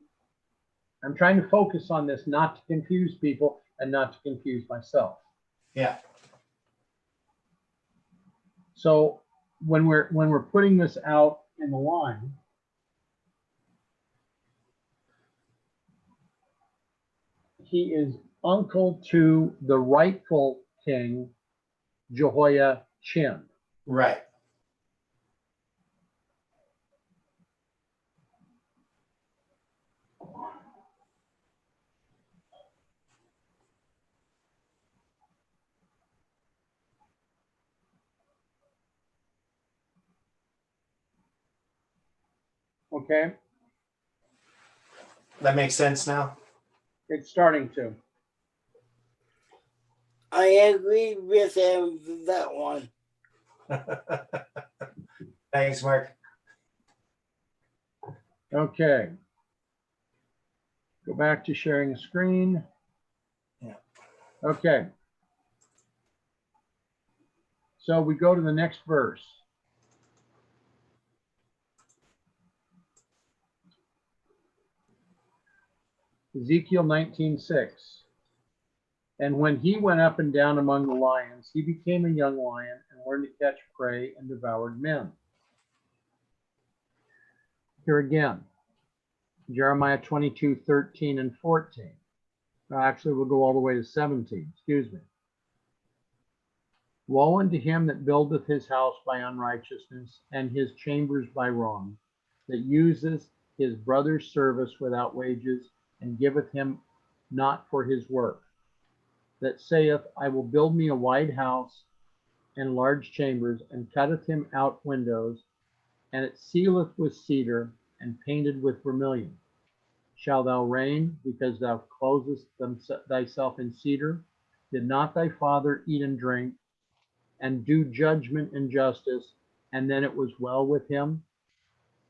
trying to focus on this, not to confuse people and not to confuse myself. Yeah. So when we're putting this out in the line, he is uncle to the rightful king, Jehoiachin. Right. Okay, That makes sense now. it's starting to. I agree with that one. Thanks, Mark. Okay. Go back to sharing the screen. Yeah. Okay. So we go to the next verse. Ezekiel 19:6. And when he went up and down among the lions, he became a young lion and learned to catch prey and devoured men. Here again, Jeremiah 22:13 and 14. Actually, we'll go all the way to 17. Excuse me. Woe unto him that buildeth his house by unrighteousness, and his chambers by wrong, that useth his brother's service without wages, and giveth him not for his work, that saith, I will build me a wide house and large chambers, and cutteth him out windows, and it sealeth with cedar, and painted with vermilion. Shall thou reign, because thou closest thyself in cedar? Did not thy father eat and drink, and do judgment and justice, and then it was well with him?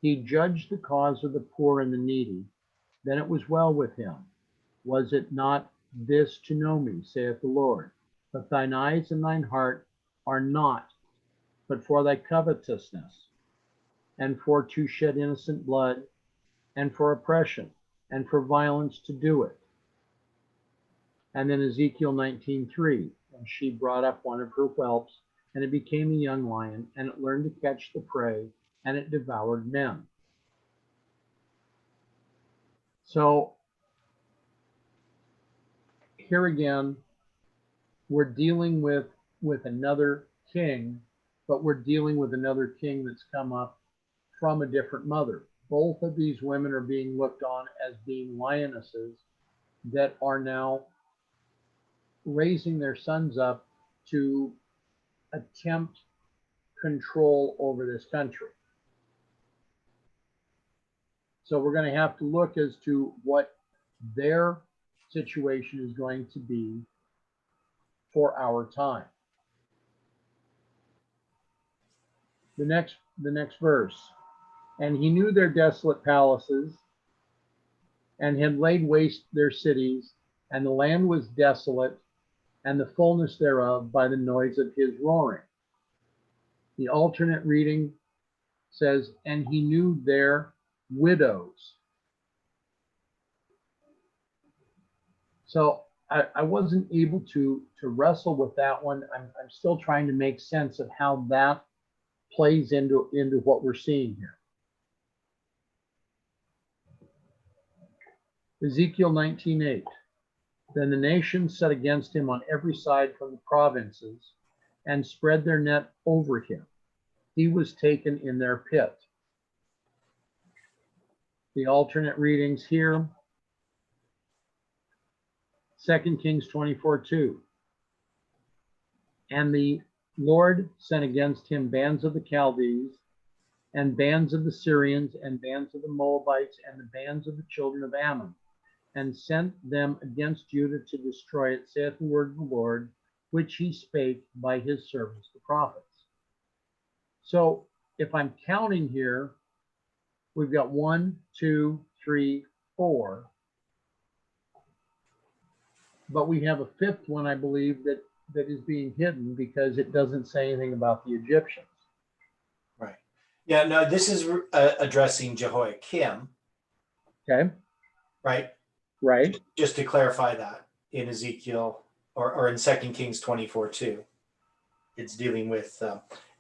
He judged the cause of the poor and the needy, then it was well with him. Was it not this to know me, saith the Lord? But thine eyes and thine heart are not, but for thy covetousness, and for to shed innocent blood, and for oppression, and for violence to do it. And then Ezekiel 19:3, and she brought up one of her whelps, and it became a young lion, and it learned to catch the prey, and it devoured men. So here again, we're dealing with another king, but we're dealing with another king that's come up from a different mother. Both of these women are being looked on as being lionesses that are now raising their sons up to attempt control over this country. So we're going to have to look as to what their situation is going to be for our time. The next verse. And he knew their desolate palaces, and had laid waste their cities, and the land was desolate, and the fullness thereof by the noise of his roaring. The alternate reading says, and he knew their widows. So I wasn't able to wrestle with that one. I'm still trying to make sense of how that plays into what we're seeing here. Ezekiel 19:8. Then the nations set against him on every side from the provinces, and spread their net over him. He was taken in their pit. The alternate readings here, 2 Kings 24:2. And the Lord sent against him bands of the Chaldees, and bands of the Syrians, and bands of the Moabites, and the bands of the children of Ammon, and sent them against Judah to destroy it, saith the word of the Lord, which he spake by his servants the prophets. So if I'm counting here, we've got 1, 2, 3, 4. But we have a fifth one, I believe, that is being hidden because it doesn't say anything about the Egyptians. Right. Yeah, no, this is addressing Jehoiakim. Okay. Right. Right. Just to clarify that in Ezekiel or in 2 Kings 24:2, it's dealing with,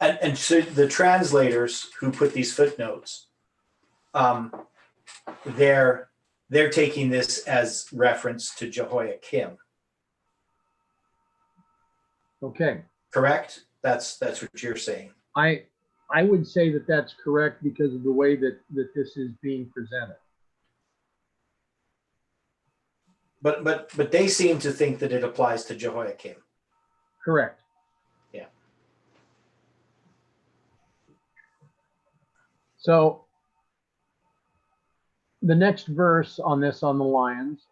and so the translators who put these footnotes, they're they're taking this as reference to Jehoiakim. Okay. Correct? That's what you're saying. I would say that that's correct because of the way that this is being presented. But they seem to think that it applies to Jehoiakim. Correct. Yeah. So the next verse on this, on the lions,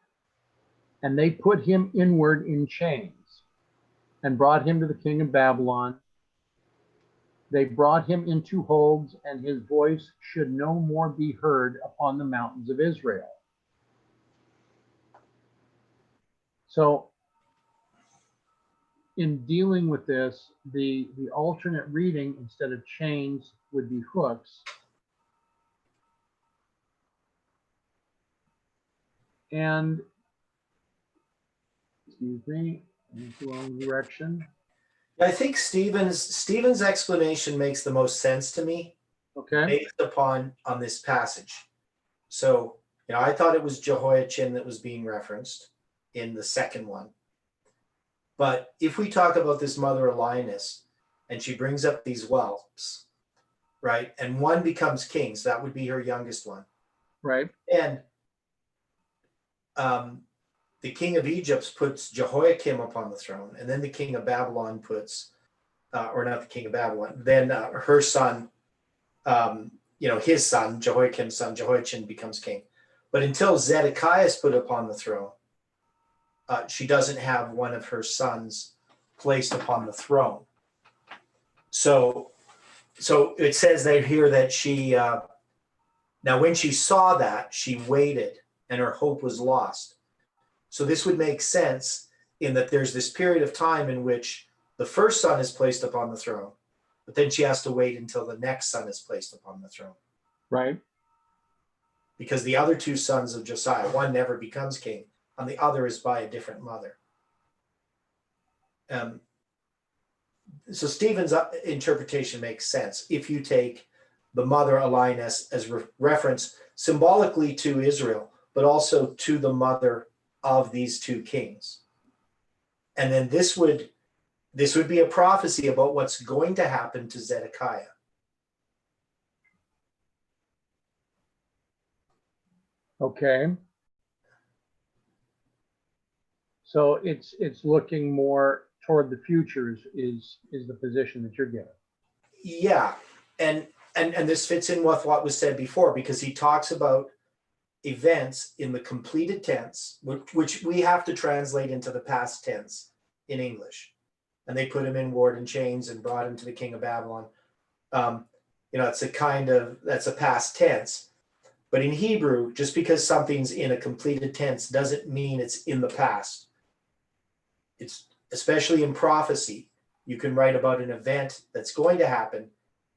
and they put him inward in chains and brought him to the king of Babylon. They brought him into holds, and his voice should no more be heard upon the mountains of Israel. So in dealing with this, the alternate reading instead of chains would be hooks. And, excuse me, in the wrong direction. I think Stephen's explanation makes the most sense to me, Okay. based upon on this passage. So, I thought it was Jehoiachin that was being referenced in the second one. But if we talk about this mother of Lioness, and she brings up these whelps, right? And one becomes king, so that would be her youngest one. Right. And the king of Egypt puts Jehoiakim upon the throne, and then the king of Babylon puts, or not the king of Babylon, then her son, his son, Jehoiakim's son, Jehoiachin becomes king. But until Zedekiah is put upon the throne, she doesn't have one of her sons placed upon the throne. So it says that here that she, now when she saw that, she waited and her hope was lost. So this would make sense in that there's this period of time in which the first son is placed upon the throne, but then she has to wait until the next son is placed upon the throne. Right. Because the other two sons of Josiah, one never becomes king, and the other is by a different mother. So Stephen's interpretation makes sense if you take the mother of Lioness as reference symbolically to Israel, but also to the mother of these two kings. And then this would be a prophecy about what's going to happen to Zedekiah. Okay. So it's looking more toward the future is the position that you're getting. Yeah. And this fits in with what was said before, because he talks about events in the completed tense, which we have to translate into the past tense in English. And they put him in ward and chains and brought him to the king of Babylon. It's that's a past tense. But in Hebrew, just because something's in a completed tense doesn't mean it's in the past. It's especially in prophecy, you can write about an event that's going to happen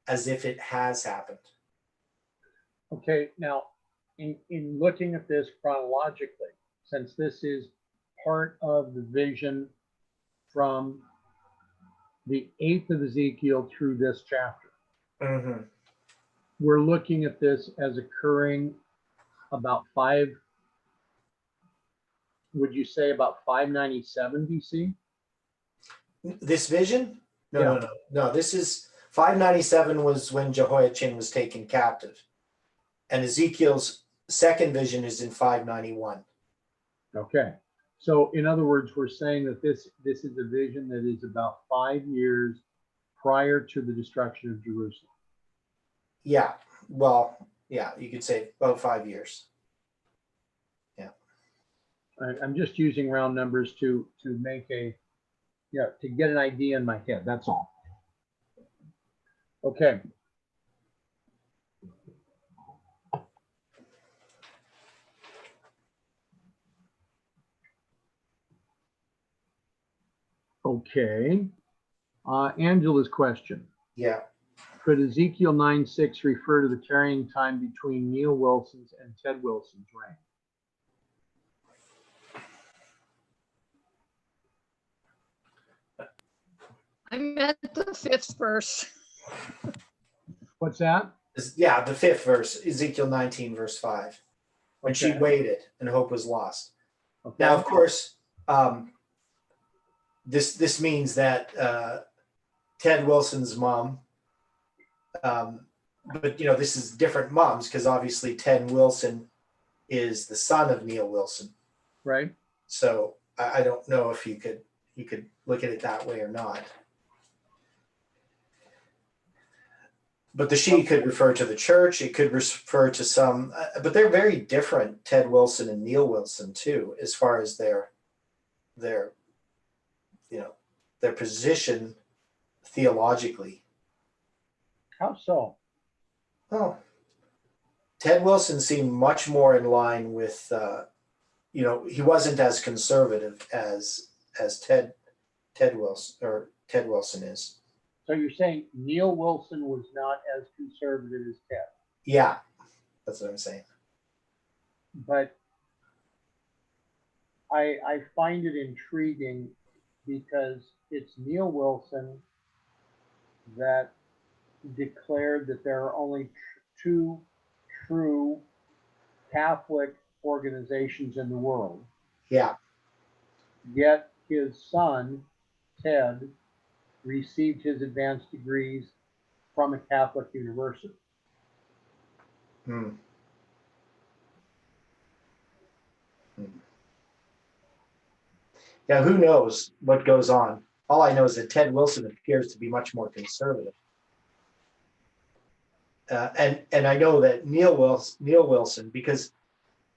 as if it has happened. Okay, now in looking at this chronologically, since this is part of the vision from the 8th of Ezekiel through this chapter, Mm-hmm. we're looking at this as occurring about would you say about 597 BC? This vision? Yeah. No. This is 597 was when Jehoiachin was taken captive. And Ezekiel's second vision is in 591. Okay. So in other words, we're saying that this is a vision that is about 5 years prior to the destruction of Jerusalem. Yeah. Well, yeah, you could say about 5 years. Yeah. I'm just using round numbers to make to get an idea in my head. That's all. Okay. Okay. Angela's question. Yeah. Could Ezekiel 9:6 refer to the carrying time between Neil Wilson's and Ted Wilson's reign? I meant the 5th verse. What's that? Yeah, the 5th verse, Ezekiel 19, verse 5. when she Okay. waited and hope was lost. Okay. Now, of course, this means that Ted Wilson's mom, but this is different moms because obviously Ted Wilson is the son of Neil Wilson. Right. So I don't know if you could look at it that way or not. But the she could refer to the church. It could refer to some, but they're very different, Ted Wilson and Neil Wilson too, as far as their position theologically. How so? Oh, Ted Wilson seemed much more in line with, he wasn't as conservative as Ted Wilson is. So you're saying Neil Wilson was not as conservative as Ted? Yeah, that's what I'm saying. But I find it intriguing because it's Neil Wilson that declared that there are only two true Catholic organizations in the world. Yeah. Yet his son, Ted, received his advanced degrees from a Catholic university. Yeah, who knows what goes on? All I know is that Ted Wilson appears to be much more conservative. And I know that Neil Wilson, because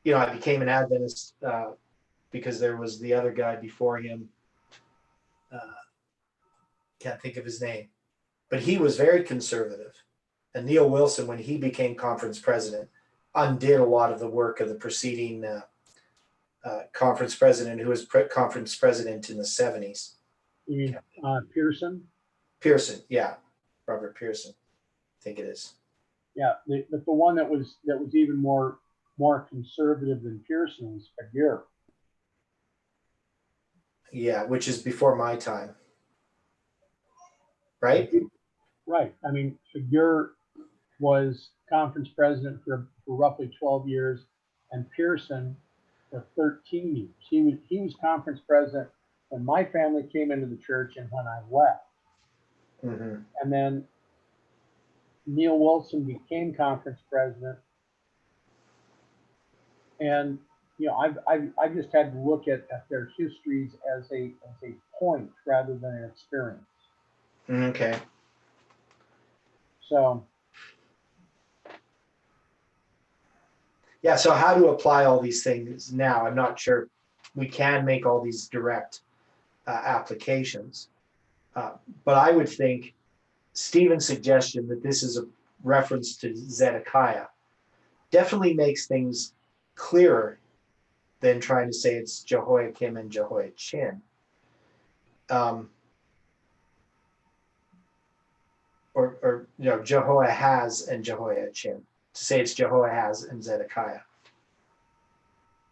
I became an Adventist because there was the other guy before him. Can't think of his name, but he was very conservative. And Neil Wilson, when he became conference president, undid a lot of the work of the preceding conference president, who was conference president in the 70s. You mean Pearson? Pearson, yeah, Robert Pearson, I think it is. Yeah, the one that was even more conservative than Pearson was Figueroa. Yeah, which is before my time, right? Right. I mean, Figueroa was conference president for roughly 12 years, and Pearson for 13 years. He was conference president when my family came into the church and when I left. Mm-hmm. And then Neil Wilson became conference president. And I just had to look at their histories as a point rather than an experience. Okay. So yeah, so how to apply all these things now? I'm not sure we can make all these direct applications. But I would think Stephen's suggestion that this is a reference to Zedekiah definitely makes things clearer than trying to say it's Jehoiakim and Jehoiachin. Or Jehoahaz and Jehoiachin. To say it's Jehoahaz and Zedekiah.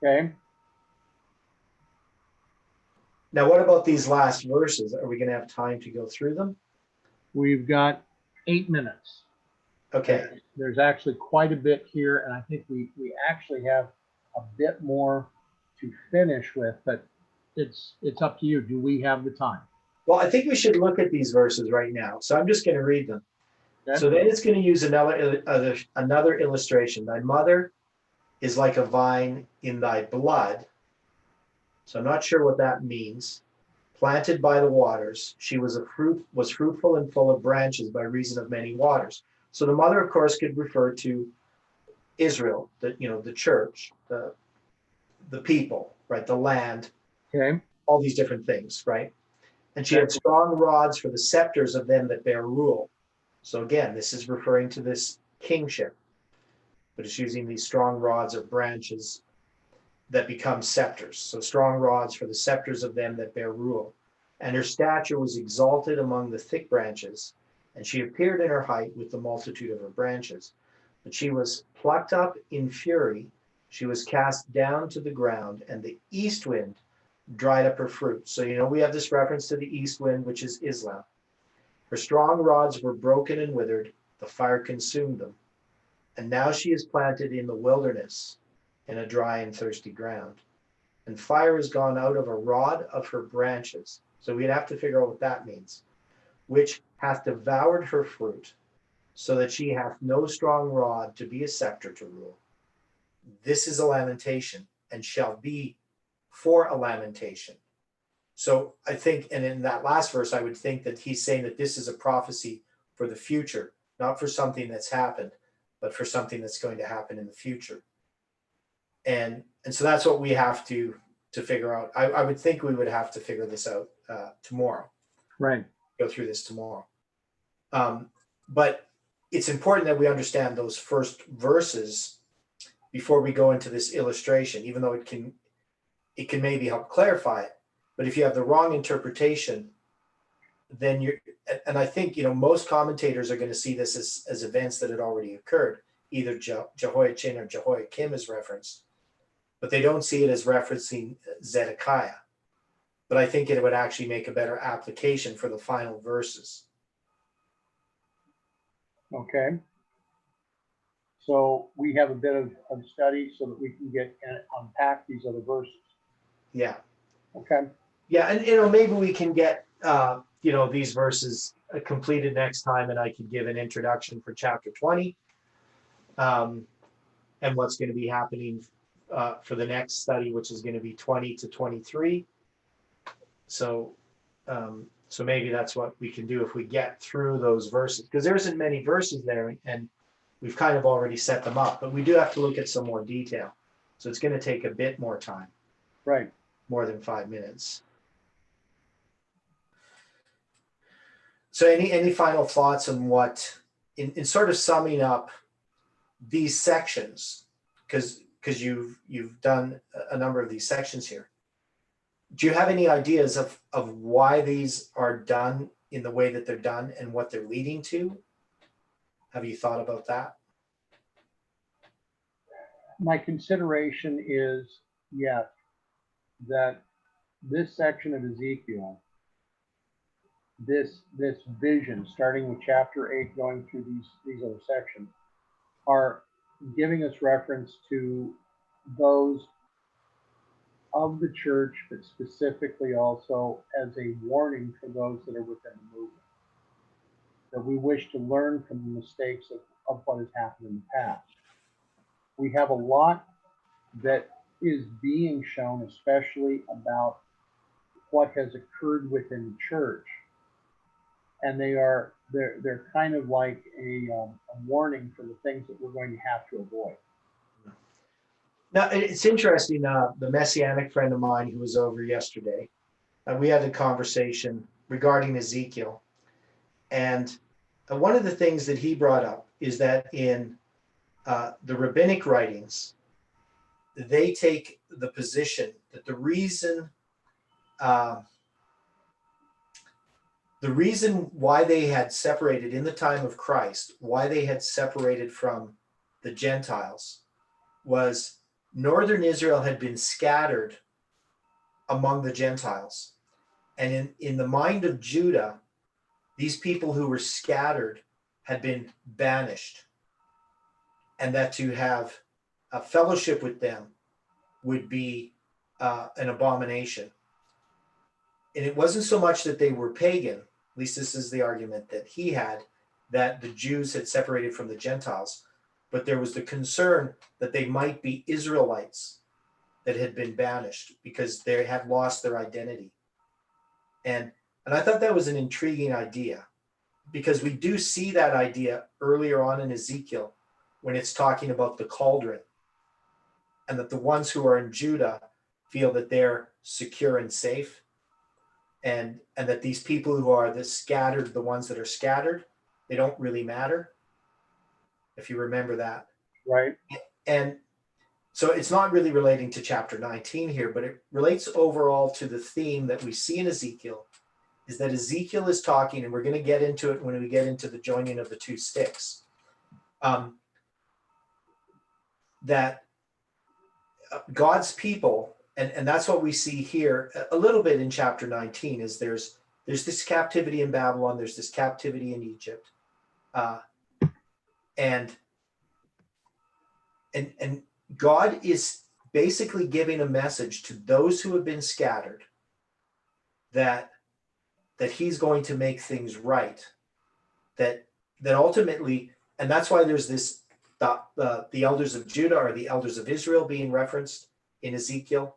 okay. Now, what about these last verses? Are we going to have time to go through them? We've got 8 minutes. Okay. There's actually quite a bit here, and I think we actually have a bit more to finish with, but it's up to you. Do we have the time? Well, I think we should look at these verses right now. So I'm just going to read them. Okay. So then it's going to use another illustration. Thy mother is like a vine in thy blood. So I'm not sure what that means. Planted by the waters, she was fruitful and full of branches by reason of many waters. So the mother, of course, could refer to Israel, the church, the people, right, the land, Okay. all these different things, right? And she had strong rods for the scepters of them that bear rule. So again, this is referring to this kingship, but it's using these strong rods or branches that become scepters. So strong rods for the scepters of them that bear rule. And her stature was exalted among the thick branches, and she appeared in her height with the multitude of her branches. But she was plucked up in fury, she was cast down to the ground, and the east wind dried up her fruit. So, we have this reference to the east wind, which is Islam. Her strong rods were broken and withered, the fire consumed them. And now she is planted in the wilderness, in a dry and thirsty ground. And fire is gone out of a rod of her branches. So we'd have to figure out what that means. Which hath devoured her fruit, so that she hath no strong rod to be a scepter to rule. This is a lamentation, and shall be for a lamentation. So I think, and in that last verse, I would think that he's saying that this is a prophecy for the future, not for something that's happened, but for something that's going to happen in the future. And so that's what we have to figure out. I would think we would have to figure this out tomorrow. Right. Go through this tomorrow. But it's important that we understand those first verses before we go into this illustration, even though it can maybe help clarify it. But if you have the wrong interpretation, then and I think, most commentators are going to see this as events that had already occurred, either Jehoiachin or Jehoiakim is referenced, but they don't see it as referencing Zedekiah. But I think it would actually make a better application for the final verses. Okay. So we have a bit of study so that we can get and unpack these other verses. Yeah. Okay. Yeah, and maybe we can get these verses completed next time, and I could give an introduction for chapter 20, and what's going to be happening for the next study, which is going to be 20 to 23. So maybe that's what we can do if we get through those verses, because there isn't many verses there, and we've kind of already set them up, but we do have to look at some more detail. So it's going to take a bit more time. Right. More than 5 minutes. So any final thoughts on what, in sort of summing up these sections, because you've done a number of these sections here. Do you have any ideas of why these are done in the way that they're done and what they're leading to? Have you thought about that? My consideration is, yes, that this section of Ezekiel, this vision, starting with chapter 8, going through these other sections, are giving us reference to those of the church, but specifically also as a warning for those that are within the movement. That we wish to learn from the mistakes of what has happened in the past. We have a lot that is being shown, especially about what has occurred within the church, and they're kind of like a warning for the things that we're going to have to avoid. Now, it's interesting, the Messianic friend of mine who was over yesterday, we had a conversation regarding Ezekiel. And one of the things that he brought up is that in the rabbinic writings, they take the position that the reason why they had separated in the time of Christ, why they had separated from the Gentiles, was Northern Israel had been scattered among the Gentiles. And in the mind of Judah, these people who were scattered had been banished, and that to have a fellowship with them would be an abomination. And it wasn't so much that they were pagan, at least this is the argument that he had, that the Jews had separated from the Gentiles, but there was the concern that they might be Israelites that had been banished because they had lost their identity. And I thought that was an intriguing idea, because we do see that idea earlier on in Ezekiel when it's talking about the cauldron, and that the ones who are in Judah feel that they're secure and safe, and that these people who are the ones that are scattered, they don't really matter, if you remember that. Right. And so it's not really relating to chapter 19 here, but it relates overall to the theme that we see in Ezekiel, is that Ezekiel is talking, and we're going to get into it when we get into the joining of the two sticks, that God's people, and that's what we see here a little bit in chapter 19, is there's this captivity in Babylon, there's this captivity in Egypt, and God is basically giving a message to those who have been scattered that he's going to make things right, that ultimately, and that's why there's this the elders of Judah or the elders of Israel being referenced in Ezekiel,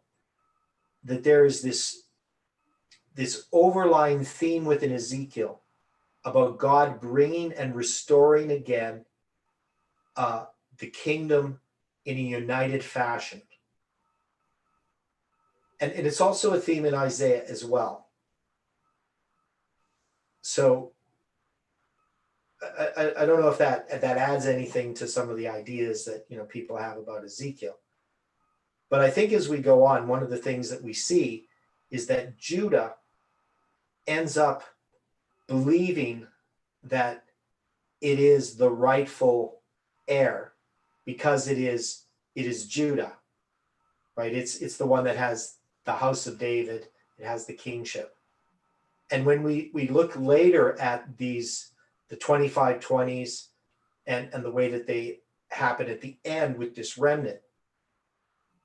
that there is this overlying theme within Ezekiel about God bringing and restoring again the kingdom in a united fashion. And it's also a theme in Isaiah as well. So I don't know if that adds anything to some of the ideas that people have about Ezekiel. But I think as we go on, one of the things that we see is that Judah ends up believing that it is the rightful heir because it is Judah, right? It's the one that has the house of David, it has the kingship. And when we look later at the 2520s and the way that they happen at the end with this remnant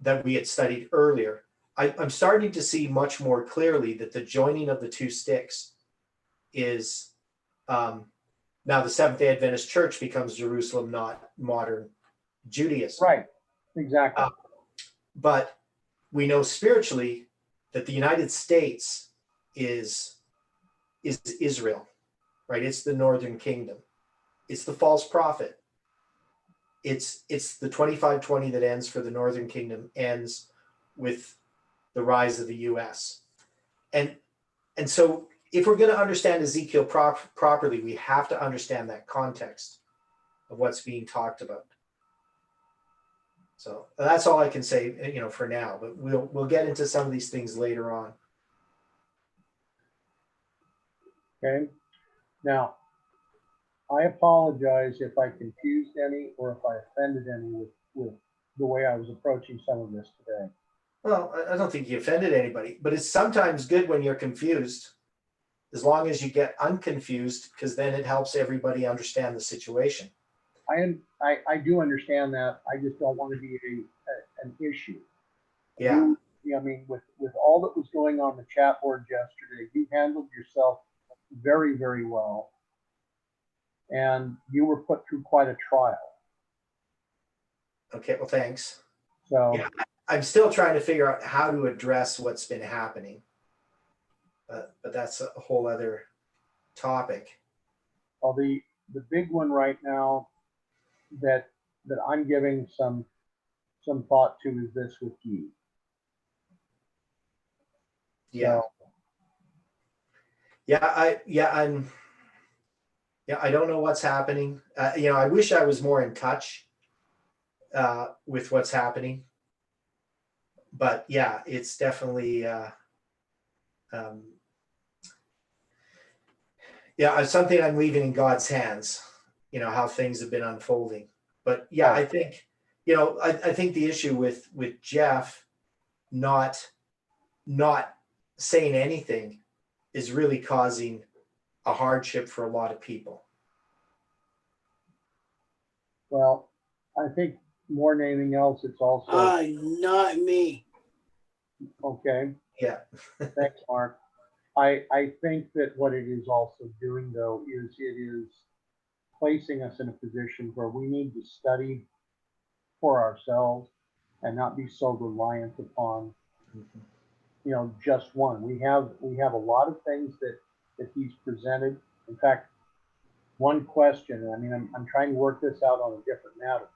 that we had studied earlier, I'm starting to see much more clearly that the joining of the two sticks is now the Seventh-day Adventist Church becomes Jerusalem, not modern Judaism. Right, exactly. But we know spiritually that the United States is Israel, right? It's the northern kingdom. It's the false prophet. It's the 2520 that ends for the northern kingdom, ends with the rise of the U.S. And so if we're going to understand Ezekiel properly, we have to understand that context of what's being talked about. So that's all I can say, for now, but we'll get into some of these things later on. Okay. Now, I apologize if I confused any or if I offended any with the way I was approaching some of this today. Well, I don't think you offended anybody, but it's sometimes good when you're confused, as long as you get unconfused, because then it helps everybody understand the situation. I do understand that. I just don't want to be an issue. Yeah. I mean, with all that was going on the chat board yesterday, you handled yourself very, very well. And you were put through quite a trial. Okay, well, thanks. So yeah, I'm still trying to figure out how to address what's been happening. But that's a whole other topic. Well, the big one right now that I'm giving some thought to is this with you. Yeah. So, I don't know what's happening. I wish I was more in touch with what's happening. But yeah, it's definitely something I'm leaving in God's hands, how things have been unfolding. But yeah, I think, I think the issue with Jeff not saying anything is really causing a hardship for a lot of people. well, I think more than anything else, it's also Not me. okay. Yeah. Thanks, Mark. I think that what it is also doing, though, is it is placing us in a position where we need to study for ourselves and not be so reliant upon, just one. We have a lot of things that he's presented. In fact, one question, I mean, I'm trying to work this out on a different matter.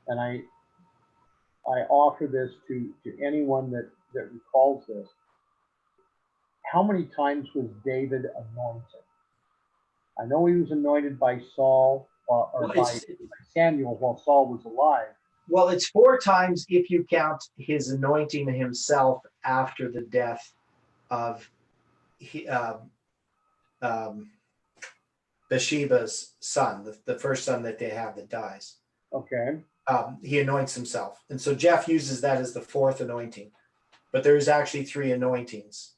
And I offer this to anyone that recalls this. How many times was David anointed? I know he was anointed by Saul by Samuel while Saul was alive. Well, it's 4 times if you count his anointing himself after the death of Bathsheba's son, the first son that they have that dies. Okay. He anoints himself. And so Jeff uses that as the 4th anointing. But there's actually 3 anointings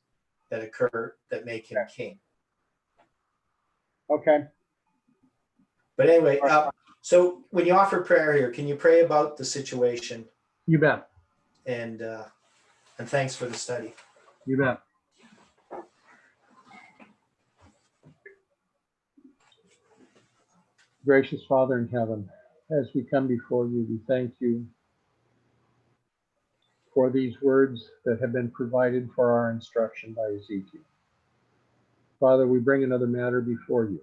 that occur that make him king. Okay. But anyway, so when you offer prayer here, can you pray about the situation You bet. And thanks for the study. You bet. Gracious Father in heaven, as we come before you, we thank you for these words that have been provided for our instruction by Ezekiel. Father, we bring another matter before you.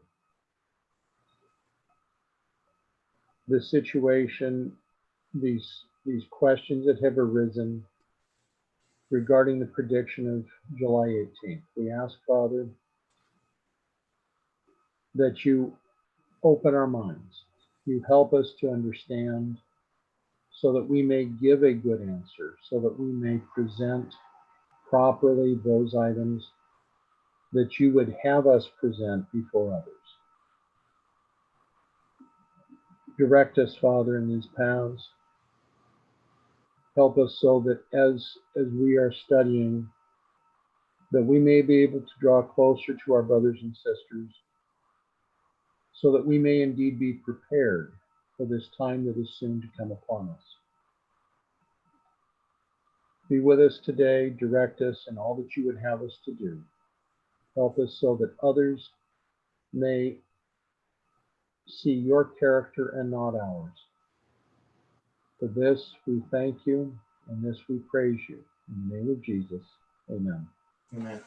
This situation, these questions that have arisen regarding the prediction of July 18th. We ask, Father, that you open our minds. You help us to understand so that we may give a good answer, so that we may present properly those items that you would have us present before others. Direct us, Father, in these paths. Help us so that as we are studying, that we may be able to draw closer to our brothers and sisters, so that we may indeed be prepared for this time that is soon to come upon us. Be with us today, direct us in all that you would have us to do. Help us so that others may see your character and not ours. For this we thank you, and this we praise you. In the name of Jesus, amen. Amen.